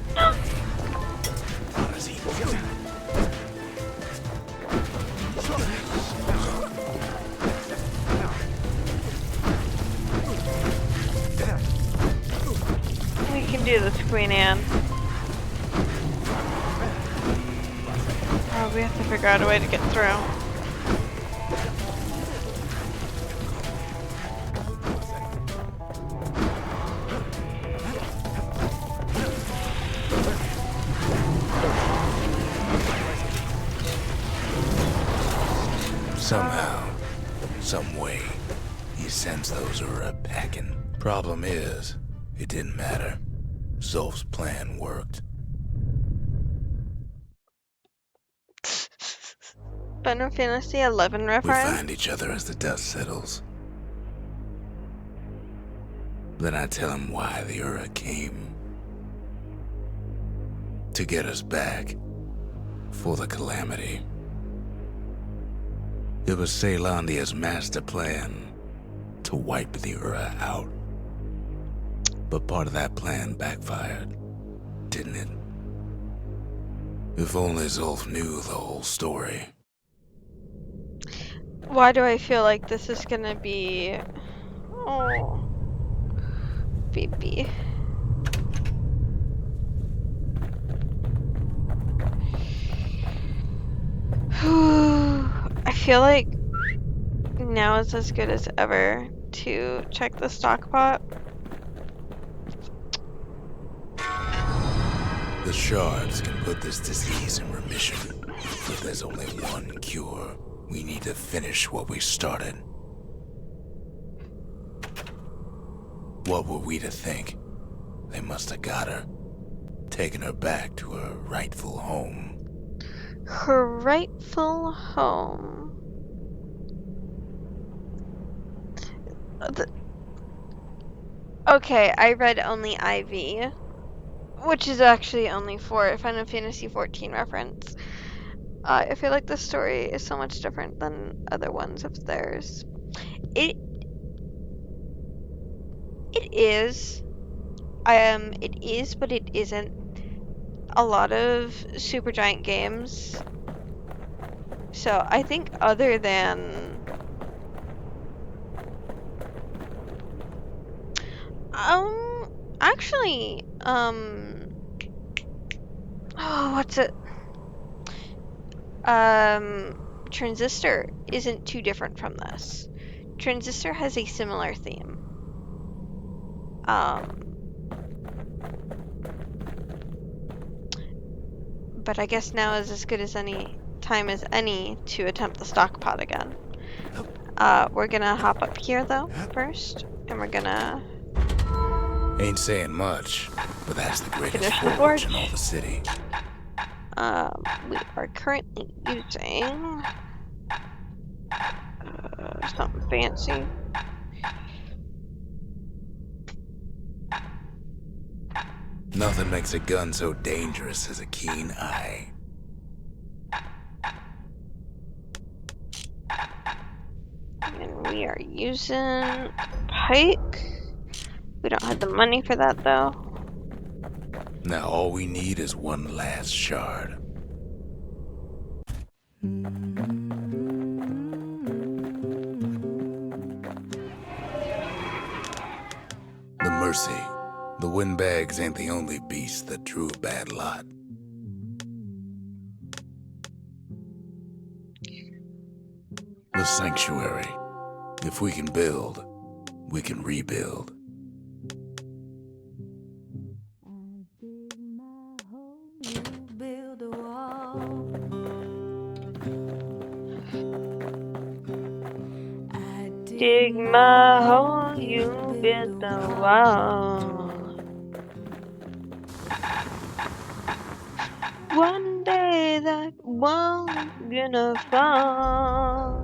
We can do this, Queen Anne. Oh, we have to figure out a way to get through. Somehow, some way, he sends those Ura packing. Problem is, it didn't matter. Zolf's plan worked. Final Fantasy 11 We reference? find each other as the dust settles. Then I tell him why the Ura came. To get us back. For the Calamity. It was Caelondia's master plan to wipe the Ura out. But part of that plan backfired, didn't it? If only Zolf knew the whole story. Why do I feel like this is gonna be... Oh... Baby. I feel like now is as good as ever to check the stock pot. The shards can put this disease in remission, but there's only one cure. We need to finish what we started. What were we to think? They must have got her, taken her back to her rightful home. Her rightful home. Okay, I read only IV, which is actually only for Final Fantasy 14 reference. I feel like the story is so much different than other ones of theirs. It is. It is, but it isn't. A lot of Supergiant games. So I think other than actually oh, what's it? Transistor isn't too different from this. Transistor has a similar theme. But I guess now is as good as any time as any to attempt the stock pot again. We're gonna hop up here though first, and we're gonna Ain't saying much, but that's the greatest finish the forge forge. in all the city. We are currently using something fancy. Nothing makes a gun so dangerous as a keen eye. And we are using pike. We don't have the money for that though. Now all we need is one last shard. The Mercy. The windbags ain't the only beast that drew a bad lot. The Sanctuary. If we can build, we can rebuild. Dig my hole, you build the wall. One day that wall is gonna fall.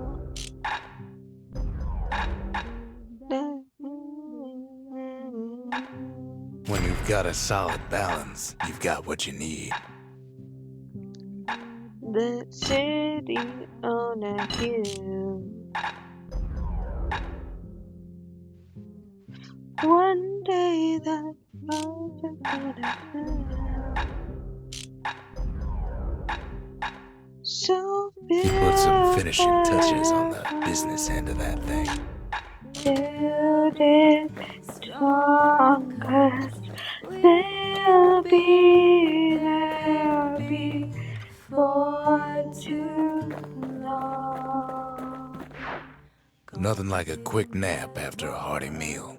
When you've got a solid balance, you've got what you need. The city on a hill. One day that walls are gonna fall. So You put some finishing touches on the business end of that thing. build it strong, 'cause they'll be there before too long. Nothing like a quick nap after a hearty meal.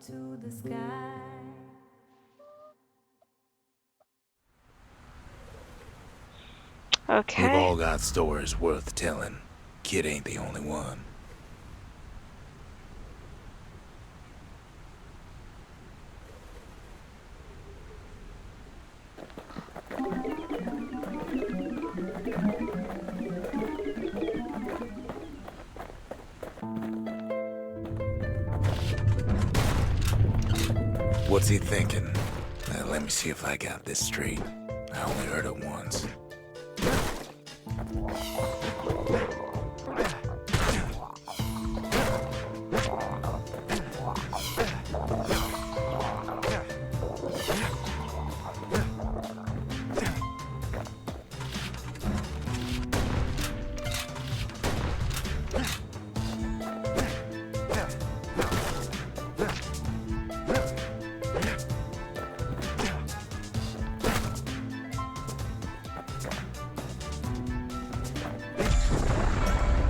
Okay. We've all got stories worth telling. Kid ain't the only one. What's he thinking? Let me see if I got this straight. I only heard it once.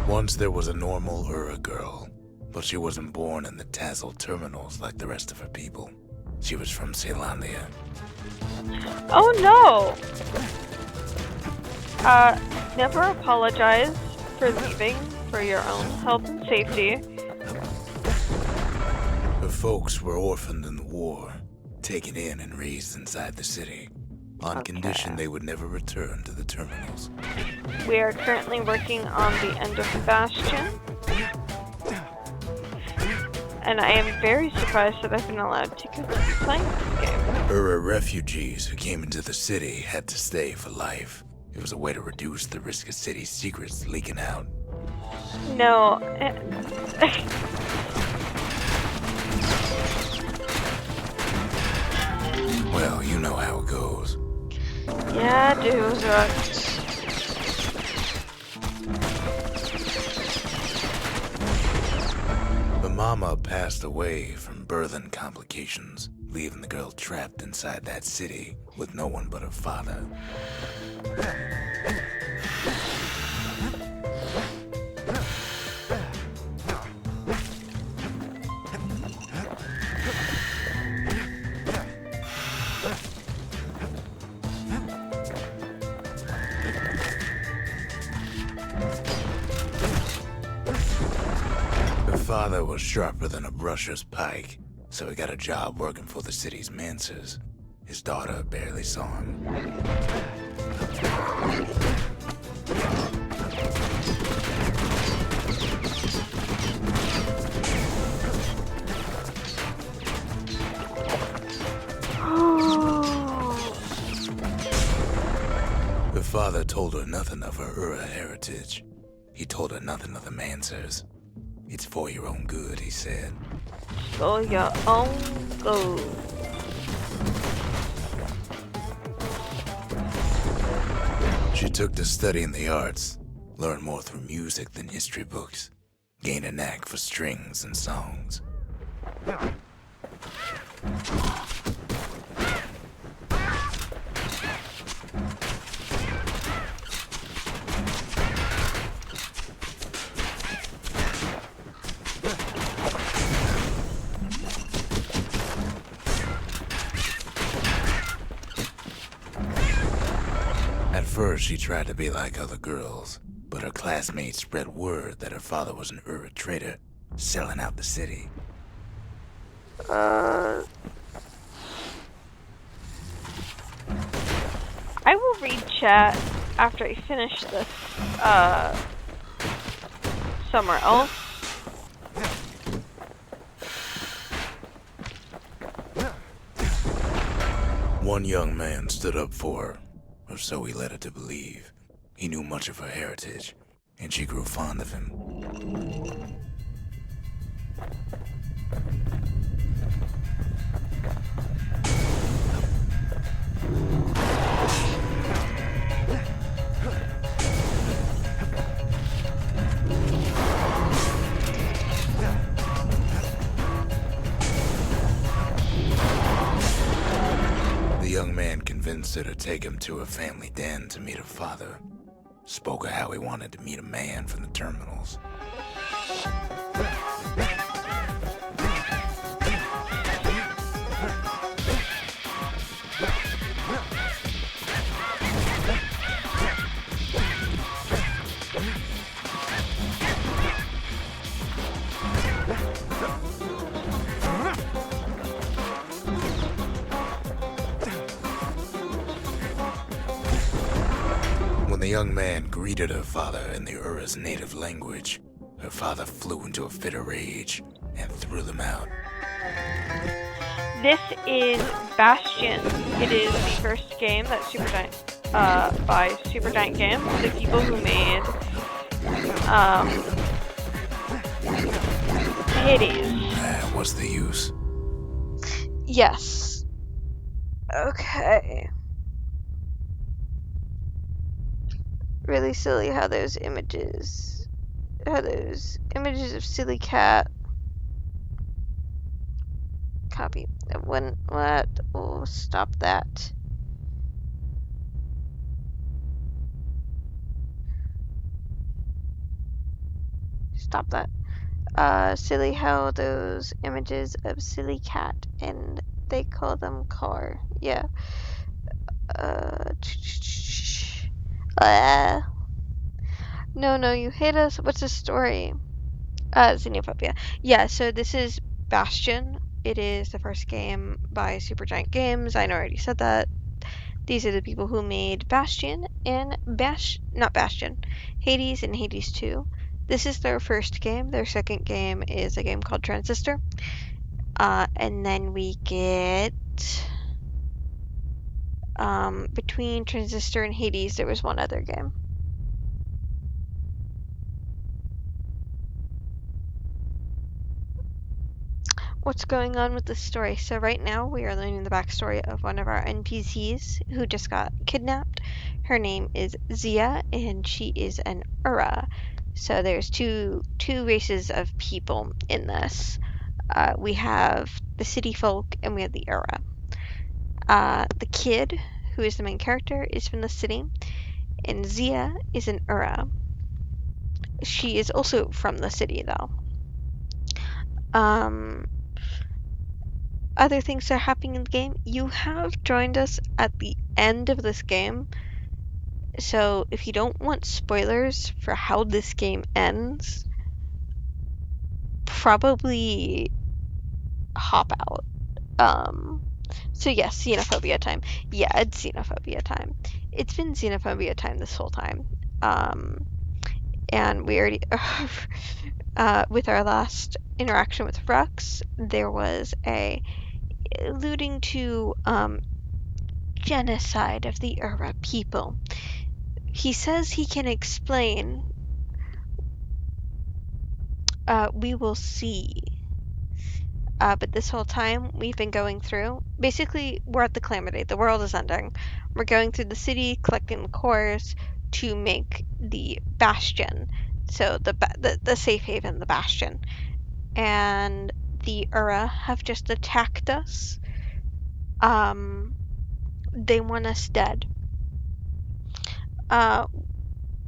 Once there was a normal Ura girl, but she wasn't born in the Tassel terminals like the rest of her people. She was from Celandia. Oh no! Never apologize for leaving for your own health and safety. Her folks were orphaned in the war, taken in and raised inside the city, on condition they would never return to the terminals. We are currently working on the end of Bastion. And I am very surprised that I've been allowed to keep playing this game. Ura refugees who came into the city had to stay for life. It was a way to reduce the risk of city secrets leaking out. No. know how it goes. Yeah, dude. But Mama passed away from birthing complications, leaving the girl trapped inside that city with no one but her father. Her father was sharper than a brusher's pike, so he got a job working for the city's mancers. His daughter barely saw him. Her father told her nothing of her Ura heritage. He told her nothing of the mancers. It's for your own good, he said. For your own good. She took to studying the arts, learned more through music than history books, gained a knack for strings and songs. At first, she tried to be like other girls, but her classmates spread word that her father was an Ura trader, selling out the city. I will read chat after I finish this, somewhere else. One young man stood up for her, or so he led her to believe. He knew much of her heritage, and she grew fond of him. The young man convinced her to take him to her family den to meet her father. Spoke of how he wanted to meet a man from the terminals. When the young man greeted her father in the Ura's native language, her father flew into a fit of rage and threw them out. This is Bastion. It is the first game that by Supergiant Games, the people who made Hades. What's the use? Yes. Okay. Really silly how those images of silly cat. Copy. What? Oh, stop that. Stop that. Silly how those images of silly cat and they call them car. Yeah. No, you hate us. What's the story? Xenophobia. Yeah, so this is Bastion. It is the first game by Supergiant Games. I already said that. These are the people who made Bastion and not Bastion, Hades and Hades 2. This is their first game. Their second game is a game called Transistor. And then we get between Transistor and Hades, there was one other game. what's going on with the story. So right now we are learning the backstory of one of our NPCs who just got kidnapped. Her name is Zia, and she is an Ura. So there's two races of people in this. We have the city folk and we have the Ura. The kid, who is the main character, is from the city, and Zia is an Ura. She is also from the city, though. Um, Other things that are happening in the game. You have joined us at the end of this game, so if you don't want spoilers for how this game ends, probably hop out. So yes, xenophobia time. Yeah, it's xenophobia time. It's been xenophobia time this whole time. And we already, with our last interaction with Rux, there was a alluding to genocide of the Ura people. He says he can explain. We will see. But this whole time we've been going through. Basically, we're at the calamity. The world is ending. We're going through the city, collecting the cores to make the Bastion. So the safe haven, the Bastion. And the Ura have just attacked us. They want us dead.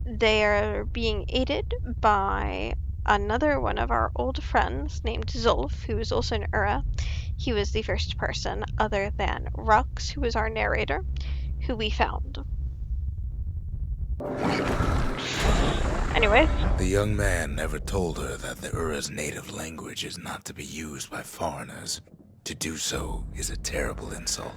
They're being aided by another one of our old friends named Zulf, who is also an Ura. He was the first person other than Rux, who was our narrator, who we found. Anyways. The young man never told her that the Ura's native language is not to be used by foreigners. To do so is a terrible insult.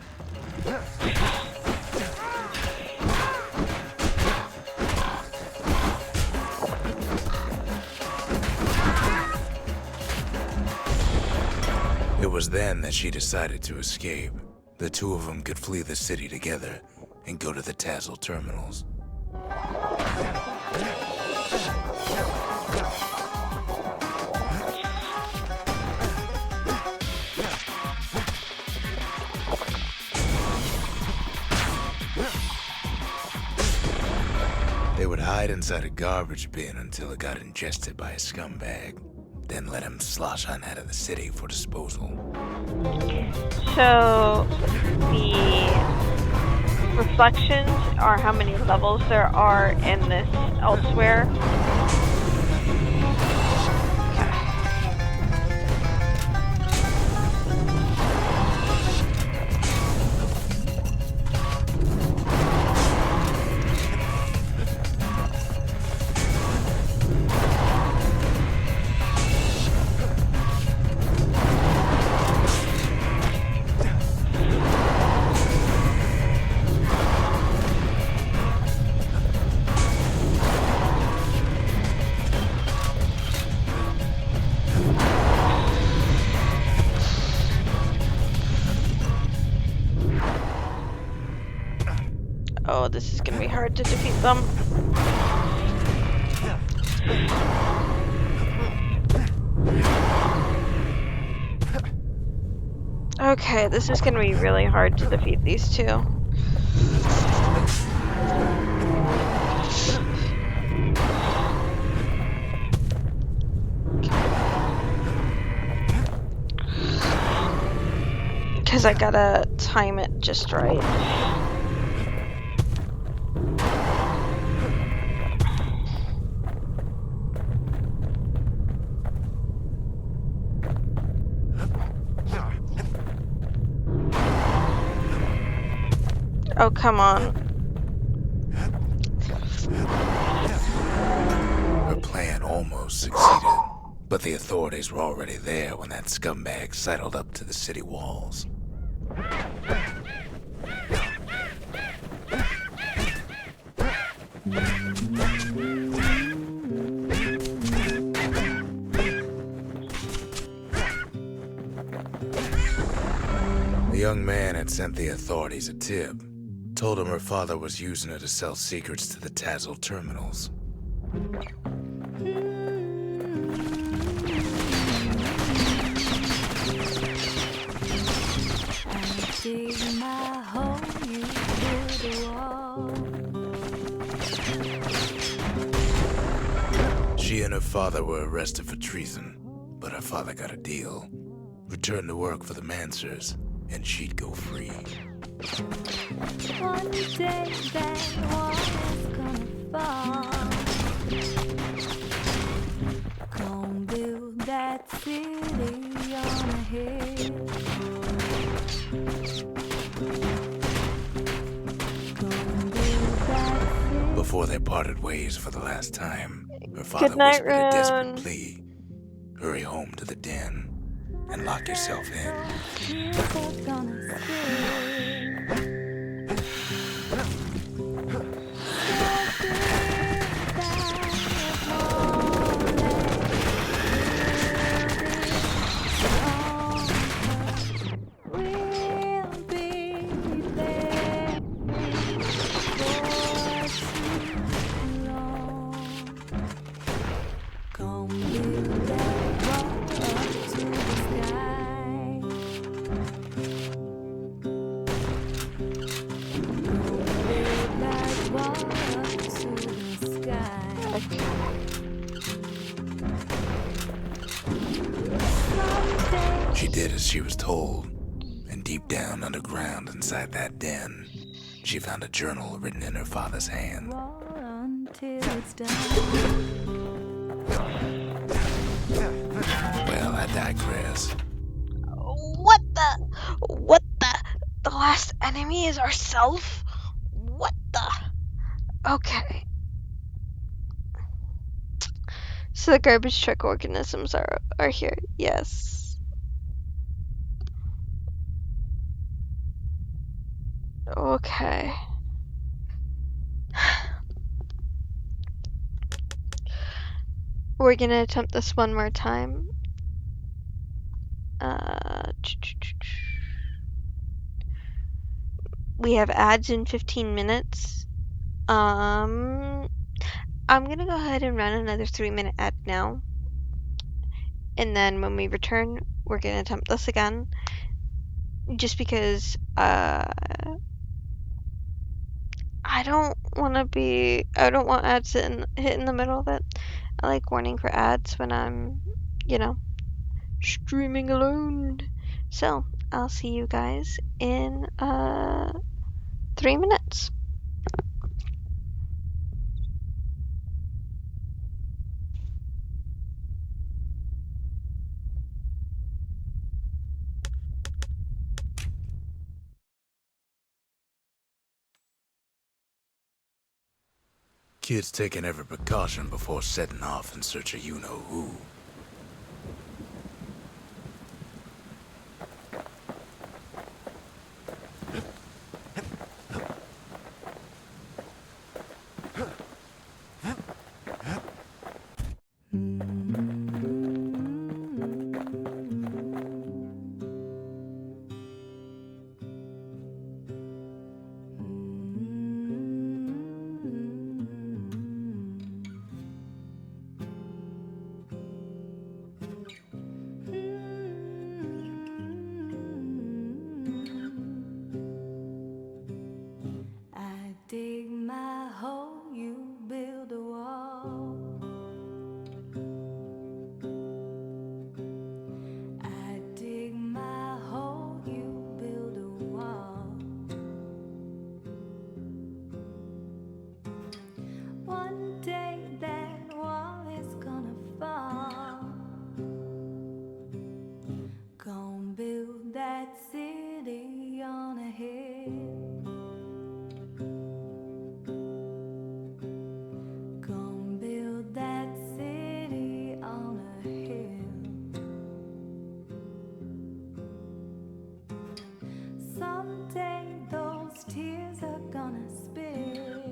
It was then that she decided to escape. The two of them could flee the city together and go to the Tassel terminals. They would hide inside a garbage bin until it got ingested by a scumbag, then let him slosh on out of the city for disposal. So, the reflections are how many levels there are in this elsewhere. Oh, this is gonna be hard to defeat them. Okay, this is gonna be really hard to defeat these two. Because I gotta time it just right. Oh, come on. Her plan almost succeeded, but the authorities were already there when that scumbag sidled up to the city walls. The young man had sent the authorities a tip. Told him her father was using her to sell secrets to the Tassel terminals. dig my hole, you build a wall. She and her father were arrested for treason, but her father got a deal. Returned to work for the Mansers, and she'd go free. One day that wall is gonna fall. Gonna build that city on a hill. Gonna build that city. Before they parted ways for the last time, her father Good night, whispered a desperate Rune. plea. Hurry home to the den and lock yourself in. Tears are gonna spill. She did as she was told, and deep down underground inside that den, she found a journal written in her father's hand. Until it's done. Well, I digress. What the last enemy is ourself? What the? Okay. So the garbage truck organisms are here. Yes. Okay. We're gonna attempt this one more time. We have ads in 15 minutes. I'm gonna go ahead and run another 3-minute ad now. And then when we return, we're gonna attempt this again. Just because I don't want ads hit in the middle of it. I like warning for ads when I'm, streaming alone. So, I'll see you guys in 3 minutes. Kids taking every precaution before setting off in search of you-know-who. I dig my hole, you build a wall. I dig my hole, you build a wall. One day that wall is gonna fall. Gonna build that city on a hill. Gonna build that city on a hill. Someday those tears are gonna spill.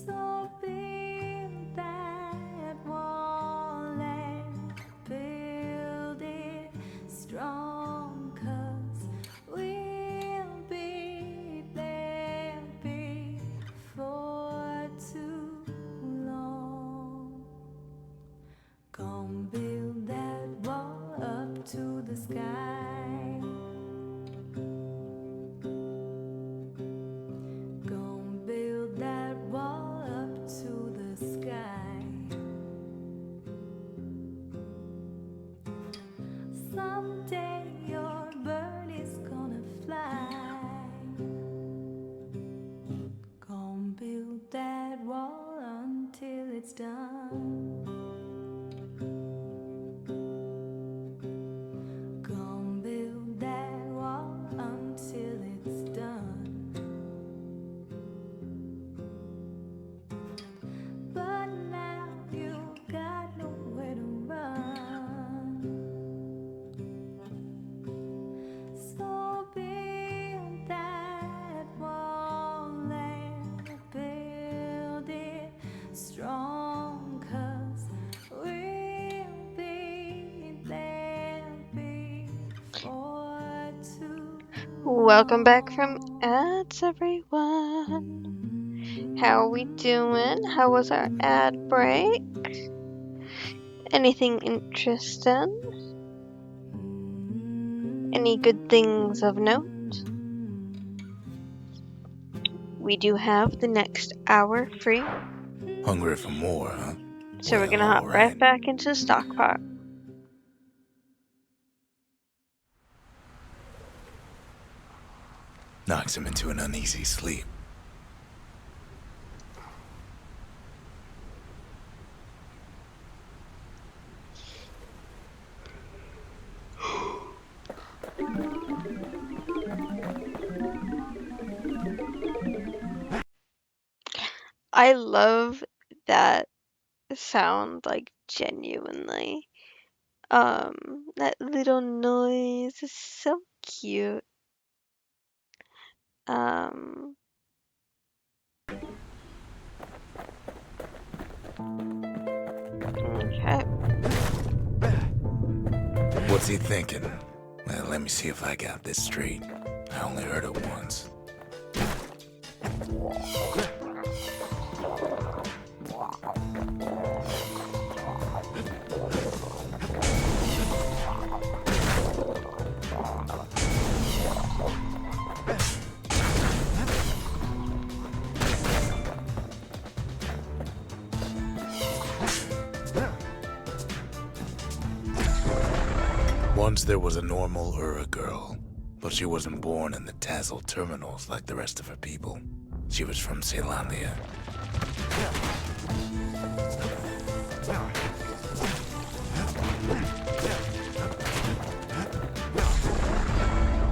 So build that wall and build it strong, 'cause we'll be there before too long. Gonna build that wall up to the sky. sky. Gonna build that wall up to the sky. Someday your bird is gonna fly. Gonna build that wall until it's done. Gonna build that wall until it's done. But now you've got nowhere to run. So build that wall and build it strong, 'cause we'll be there before too. Welcome back from ads, everyone. How are we doing? How was our ad break? Anything interesting? Any good things of note? We do have the next hour free, Hungry for more, huh? so we're Well, gonna hop all right back into the stock pot. Knocks him into an uneasy sleep. I love that sound, like, genuinely. That little noise is so cute. Okay. What's he thinking? Well, let me see if I got this straight. I only heard it once. Once there was a normal Ura girl, but she wasn't born in the Tassel terminals like the rest of her people. She was from Ceylondia.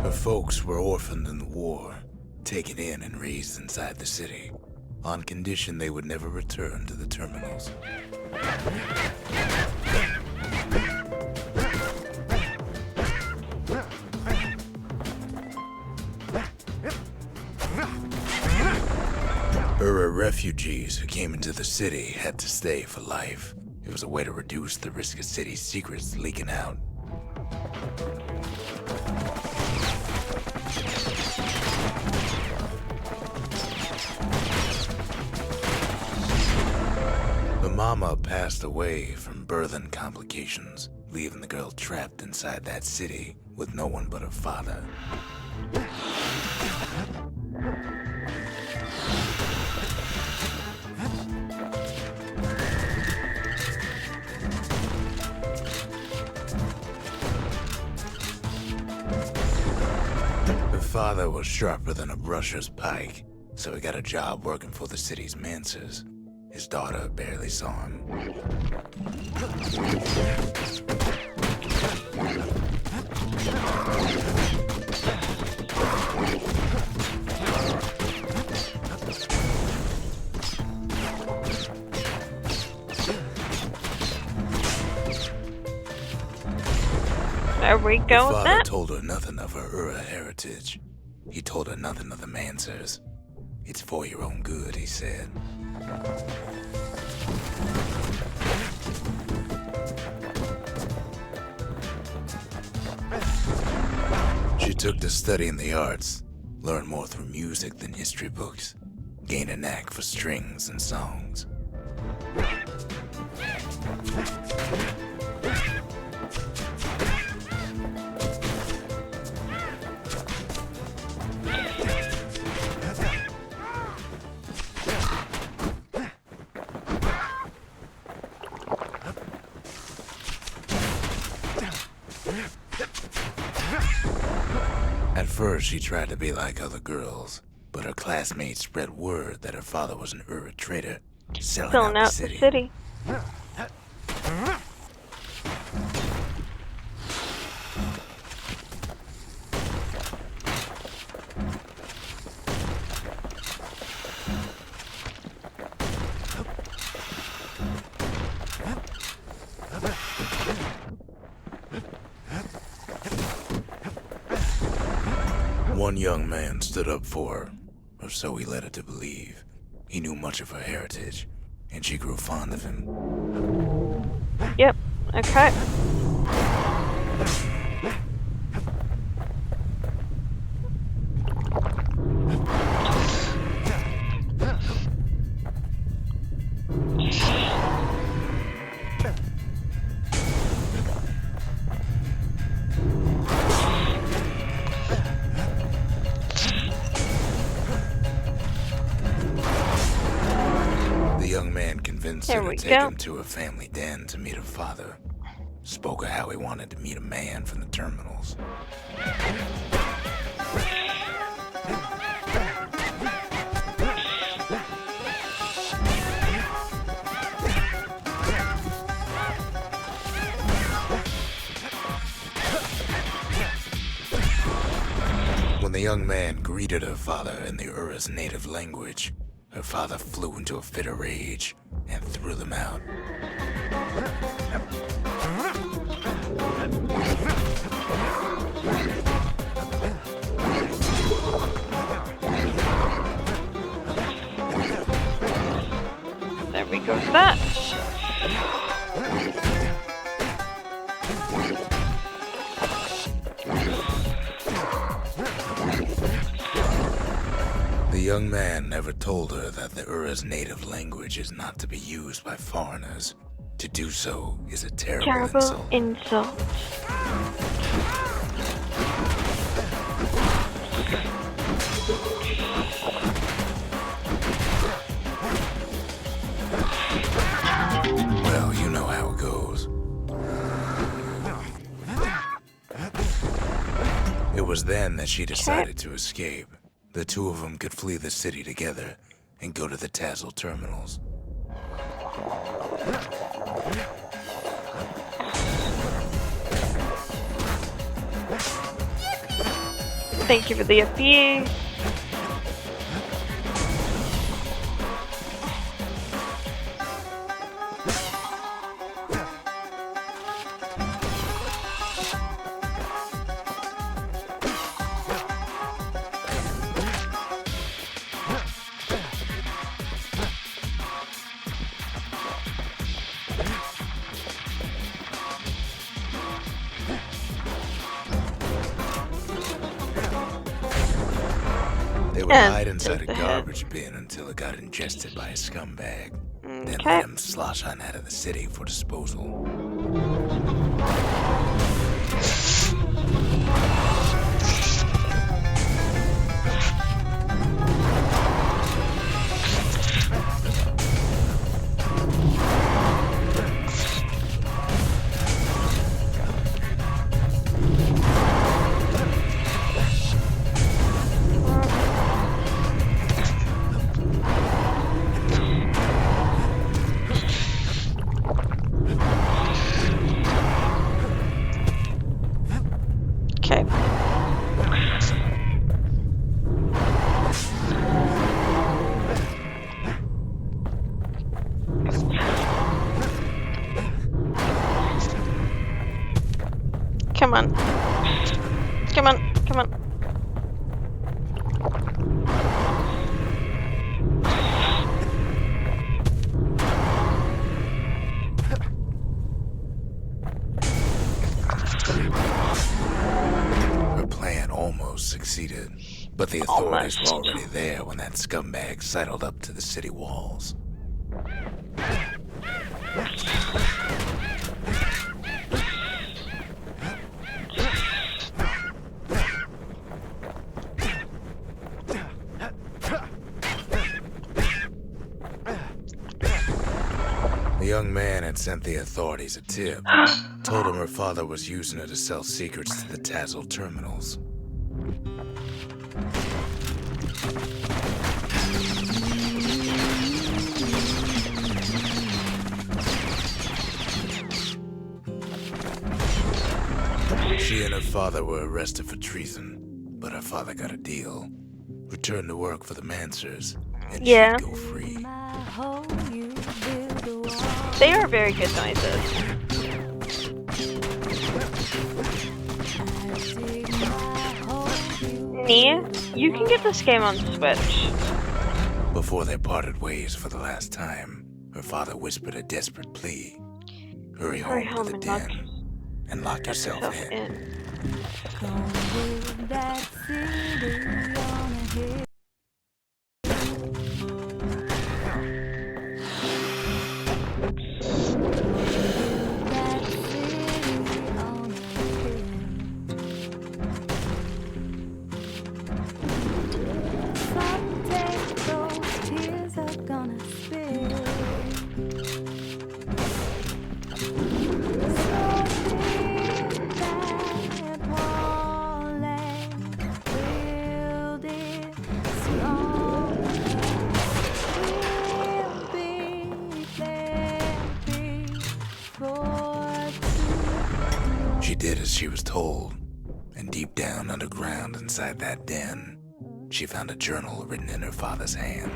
Her folks were orphaned in the war, taken in and raised inside the city, on condition they would never return to the terminals. Ura refugees who came into the city had to stay for life. It was a way to reduce the risk of city secrets leaking out. The mama passed away from birthing complications, leaving the girl trapped inside that city with no one but her father. Her father was sharper than a brusher's pike, so he got a job working for the city's mancers. His daughter barely saw him. There we go Her with father that. told her nothing of her Ura heritage. He told her nothing of the mancers. It's for your own good, he said. She took to studying the arts, learned more through music than history books, gained a knack for strings and songs. At first, she tried to be like other girls, but her classmates spread word that her father was an Ura trader, selling out the city. One young man stood up for her, or so he led her to believe. He knew much of her heritage, and she grew fond of him. Yep, okay. Convinced her to take him to her family den to meet her father. Spoke of how he wanted to meet a man from the terminals. When the young man greeted her father in the Ura's native language, her father flew into a fit of rage and threw them out. There we go with that. The young man never told her that the Ura's native language is not to be used by foreigners. To do so is a terrible insult. Well, you know how it goes. It was then that she decided to escape. The two of them could flee the city together and go to the Tassel terminals. Thank you for the FP. They would hide inside a garbage bin until it got ingested by a scumbag. Then let him slosh on out of the city for disposal. Come on. Come on, come on. Her plan almost succeeded, but the authorities were already there when that scumbag sidled up to the city walls. The young man had sent the authorities a tip, told him her father was using her to sell secrets to the Tassel terminals. She and her father were arrested for treason, but her father got a deal. Returned to work for the Mansers, and Yeah. she'd go free. They are very good noises. Nia, you can get this game on Switch. Before they parted ways for the last time, her father whispered a desperate plea. Hurry home to the and den and lock yourself in. She did as she was told, and deep down underground inside that den, she found a journal written in her father's hand.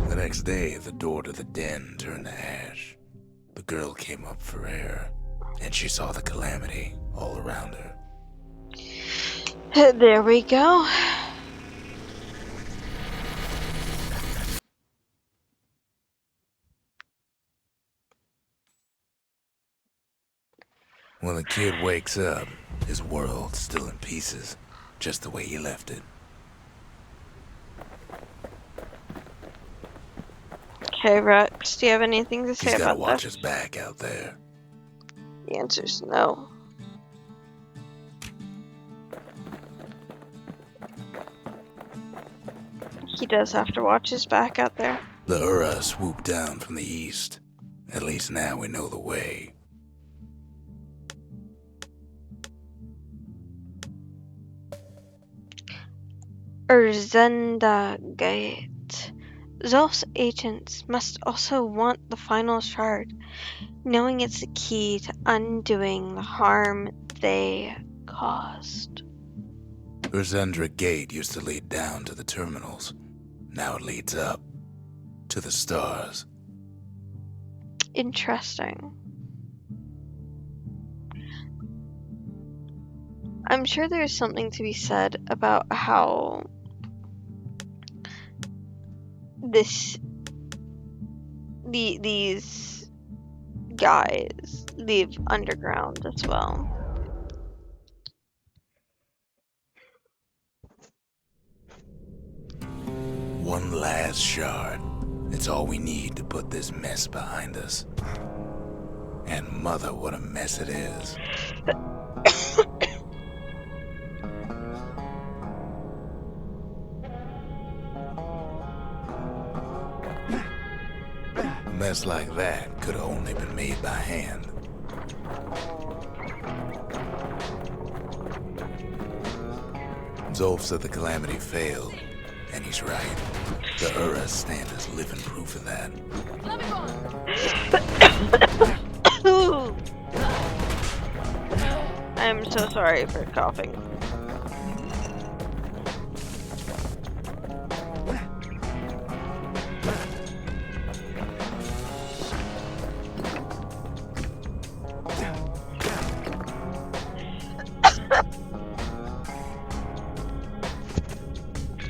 The next day, the door to the den turned to ash. The girl came up for air, and she saw the calamity all around her. There we go. When the kid wakes up, his world's still in pieces, just the way he left it. Okay, Rex, do you have anything to say He's gotta about watch this? his back out there. The answer's no. He does have to watch his back out there. The Ura swooped down from the east. At least now we know the way. Urzenda Gate. Zolf's agents must also want the final shard, knowing it's the key to undoing the harm they caused. Urzendra Gate used to lead down to the terminals. Now it leads up to the stars. Interesting. I'm sure there's something to be said about how these guys live underground as well. One last shard. It's all we need to put this mess behind us. And mother, what a mess it is. A mess like that could have only been made by hand. Zolf said the calamity failed, and he's right. The Ura stand as living proof of that. I'm so sorry for coughing.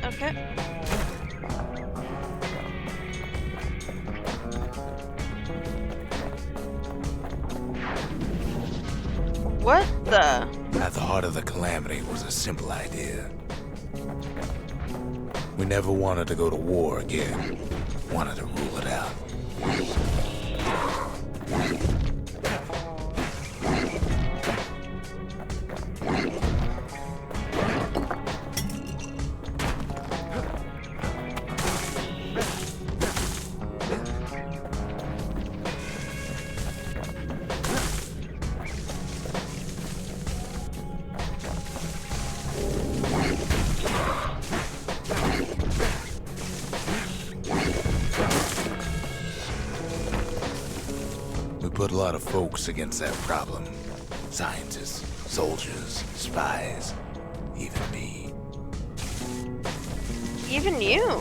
Okay. What the? At the heart of the calamity was a simple idea. We never wanted to go to war again. Wanted to rule it out. put a lot of folks against that problem. Scientists, soldiers, spies, even me. Even you.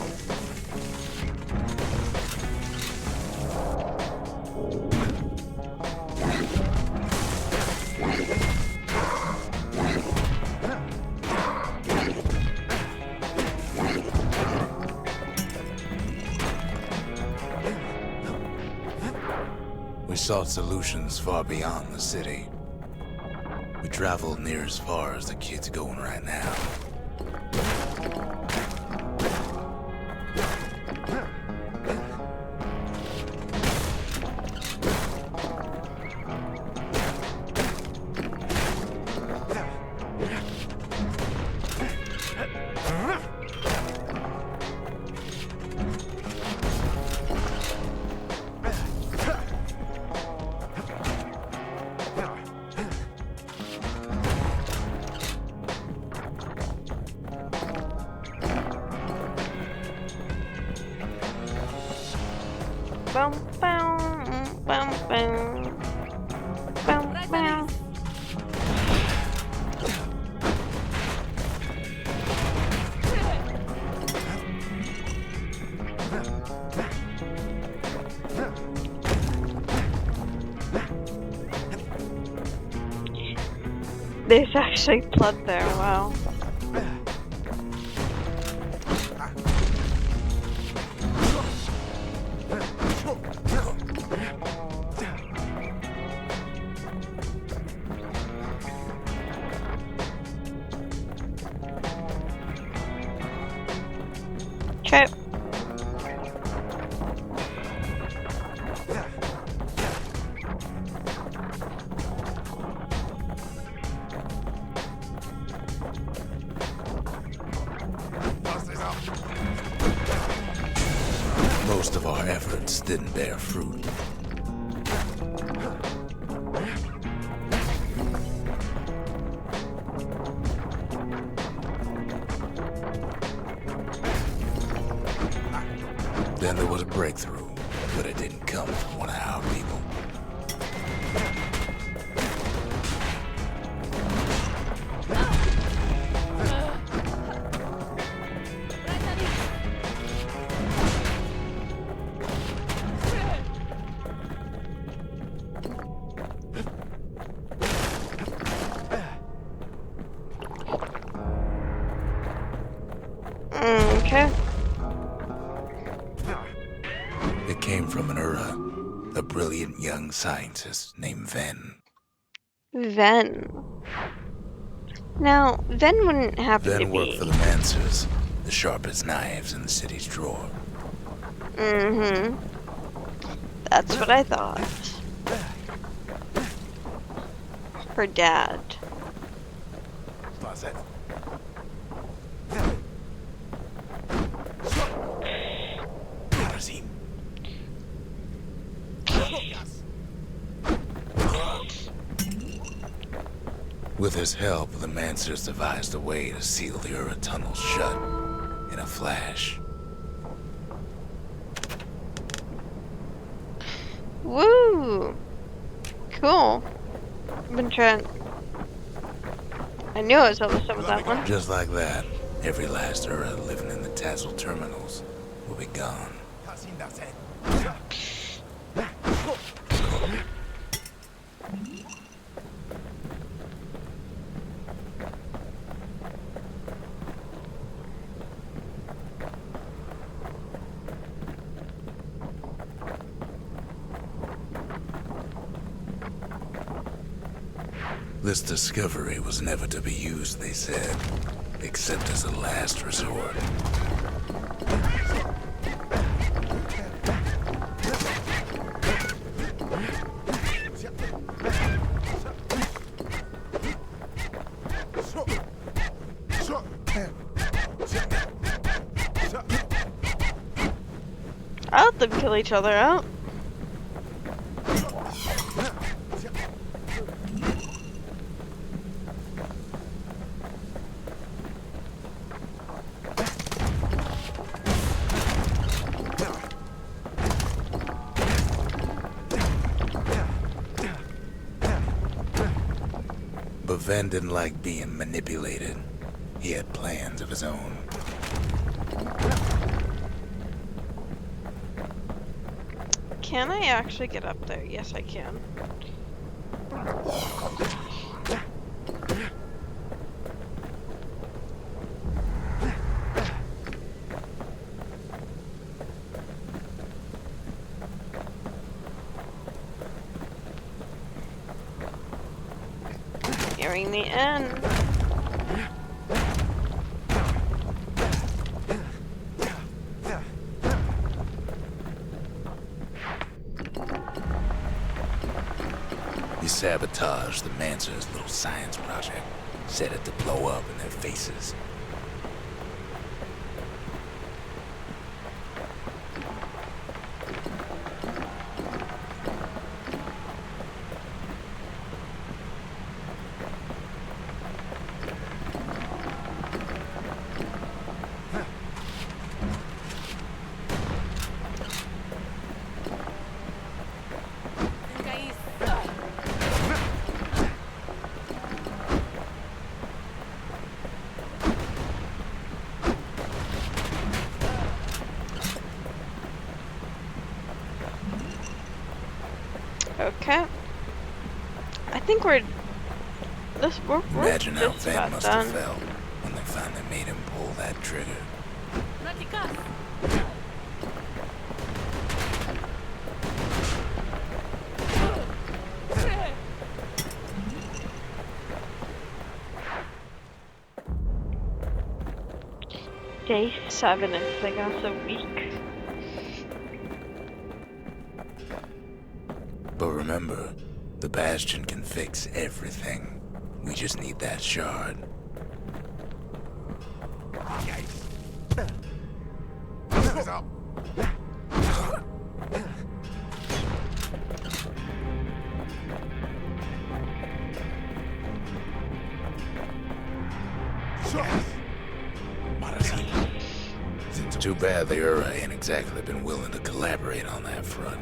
We sought solutions far beyond the city. We traveled near as far as the kid's going right now. Bum, bum, bum, bum. Bum, bum. There's actually blood there, wow. Okay. Most of our efforts didn't bear fruit. Then there was a breakthrough, but it didn't come from one of our people. Okay. It came from an a brilliant young scientist named Ven. Ven. Now, Ven wouldn't happen to Ven worked be. for the Mancers, the sharpest knives in the city's drawer. Mm-hmm. That's what I thought. Her dad. What's that? With his help, the Mancers devised a way to seal the Ura tunnel shut in a flash. Woo! Cool. I've been trying. I knew I was almost done with that one. Just like that, every last Ura living in the Tassel terminals will be gone. This discovery was never to be used, they said, except as a last resort. I'll let them kill each other out. Ven didn't like being manipulated. He had plans of his own. Can I actually get up there? Yes, I can. Nearing the end. He sabotaged the Mancer's little science project, set it to blow up in their faces. Okay. I think we're Imagine how just Van about must done. have felt when they finally made him pull that trigger. Day 7 is like also weak. But remember, the Bastion can fix everything. We just need that shard. Hands up. Too bad the Ura ain't exactly been willing to collaborate on that front.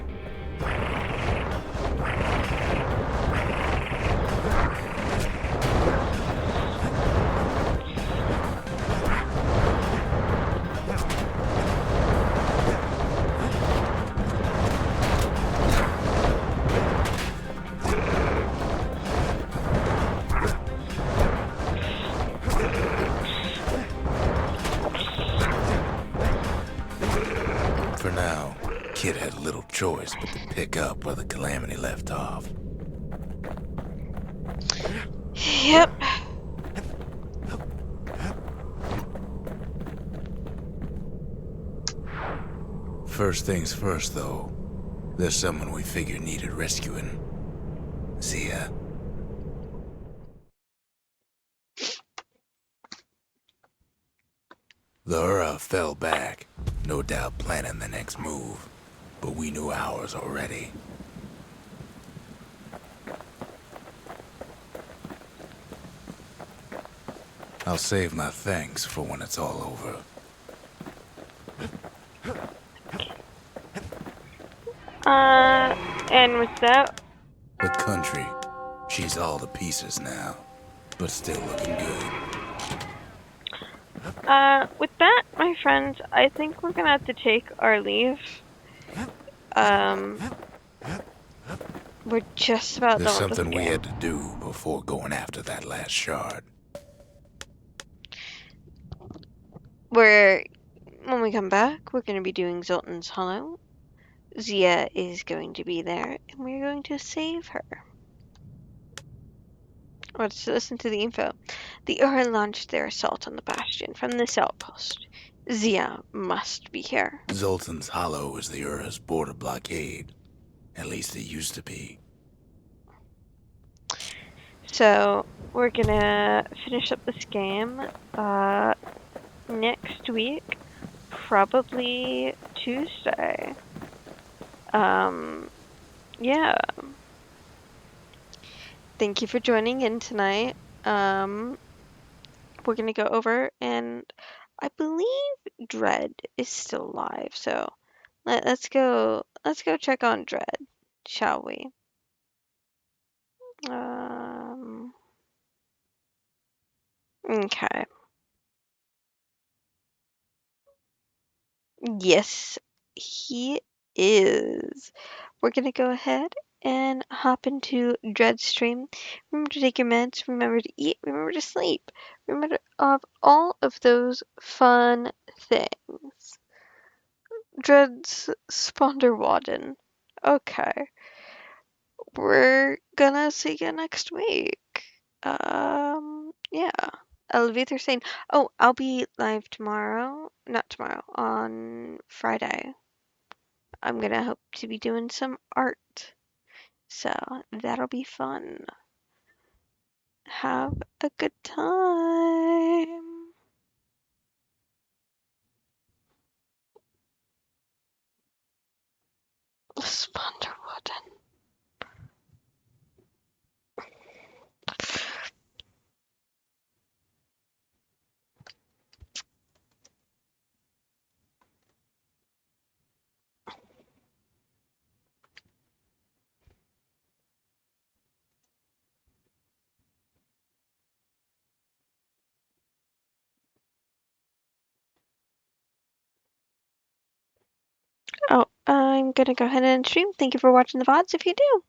For now, Kid had little choice but to pick up where the Calamity left off. Yep. First things first, though. There's someone we figured needed rescuing. Zia. The Ura fell back, no doubt planning the next move, but we knew ours already. I'll save my thanks for when it's all over. And with that, The country, she's all to pieces now, but still looking good. with that, my friends, I think we're gonna have to take our leave. We're just about There's done with something this we game. had to do before going after that last shard. When we come back, we're gonna be doing Zoltan's Hollow. Zia is going to be there, and we're going to save her. Let's listen to the info. The Ura launched their assault on the Bastion from this outpost. Zia must be here. Zoltan's Hollow is the Ura's border blockade. At least it used to be. So, we're gonna finish up this game next week, probably Tuesday. Yeah. Thank you for joining in tonight. We're gonna go over, and I believe Dread is still alive, so let's go check on Dread, shall we? Okay. Yes, he is. We're gonna go ahead and hop into Dreadstream. Remember to take your meds, remember to eat, remember to sleep. Remember of all of those fun things. Dreads Sponderwadden. Okay. We're gonna see you next week. Yeah. Elevator saying, oh, I'll be live tomorrow. Not tomorrow, on Friday. I'm gonna hope to be doing some art. So that'll be fun. Have a good time. Sponderwooden. Oh, I'm gonna go ahead and stream. Thank you for watching the VODs if you do.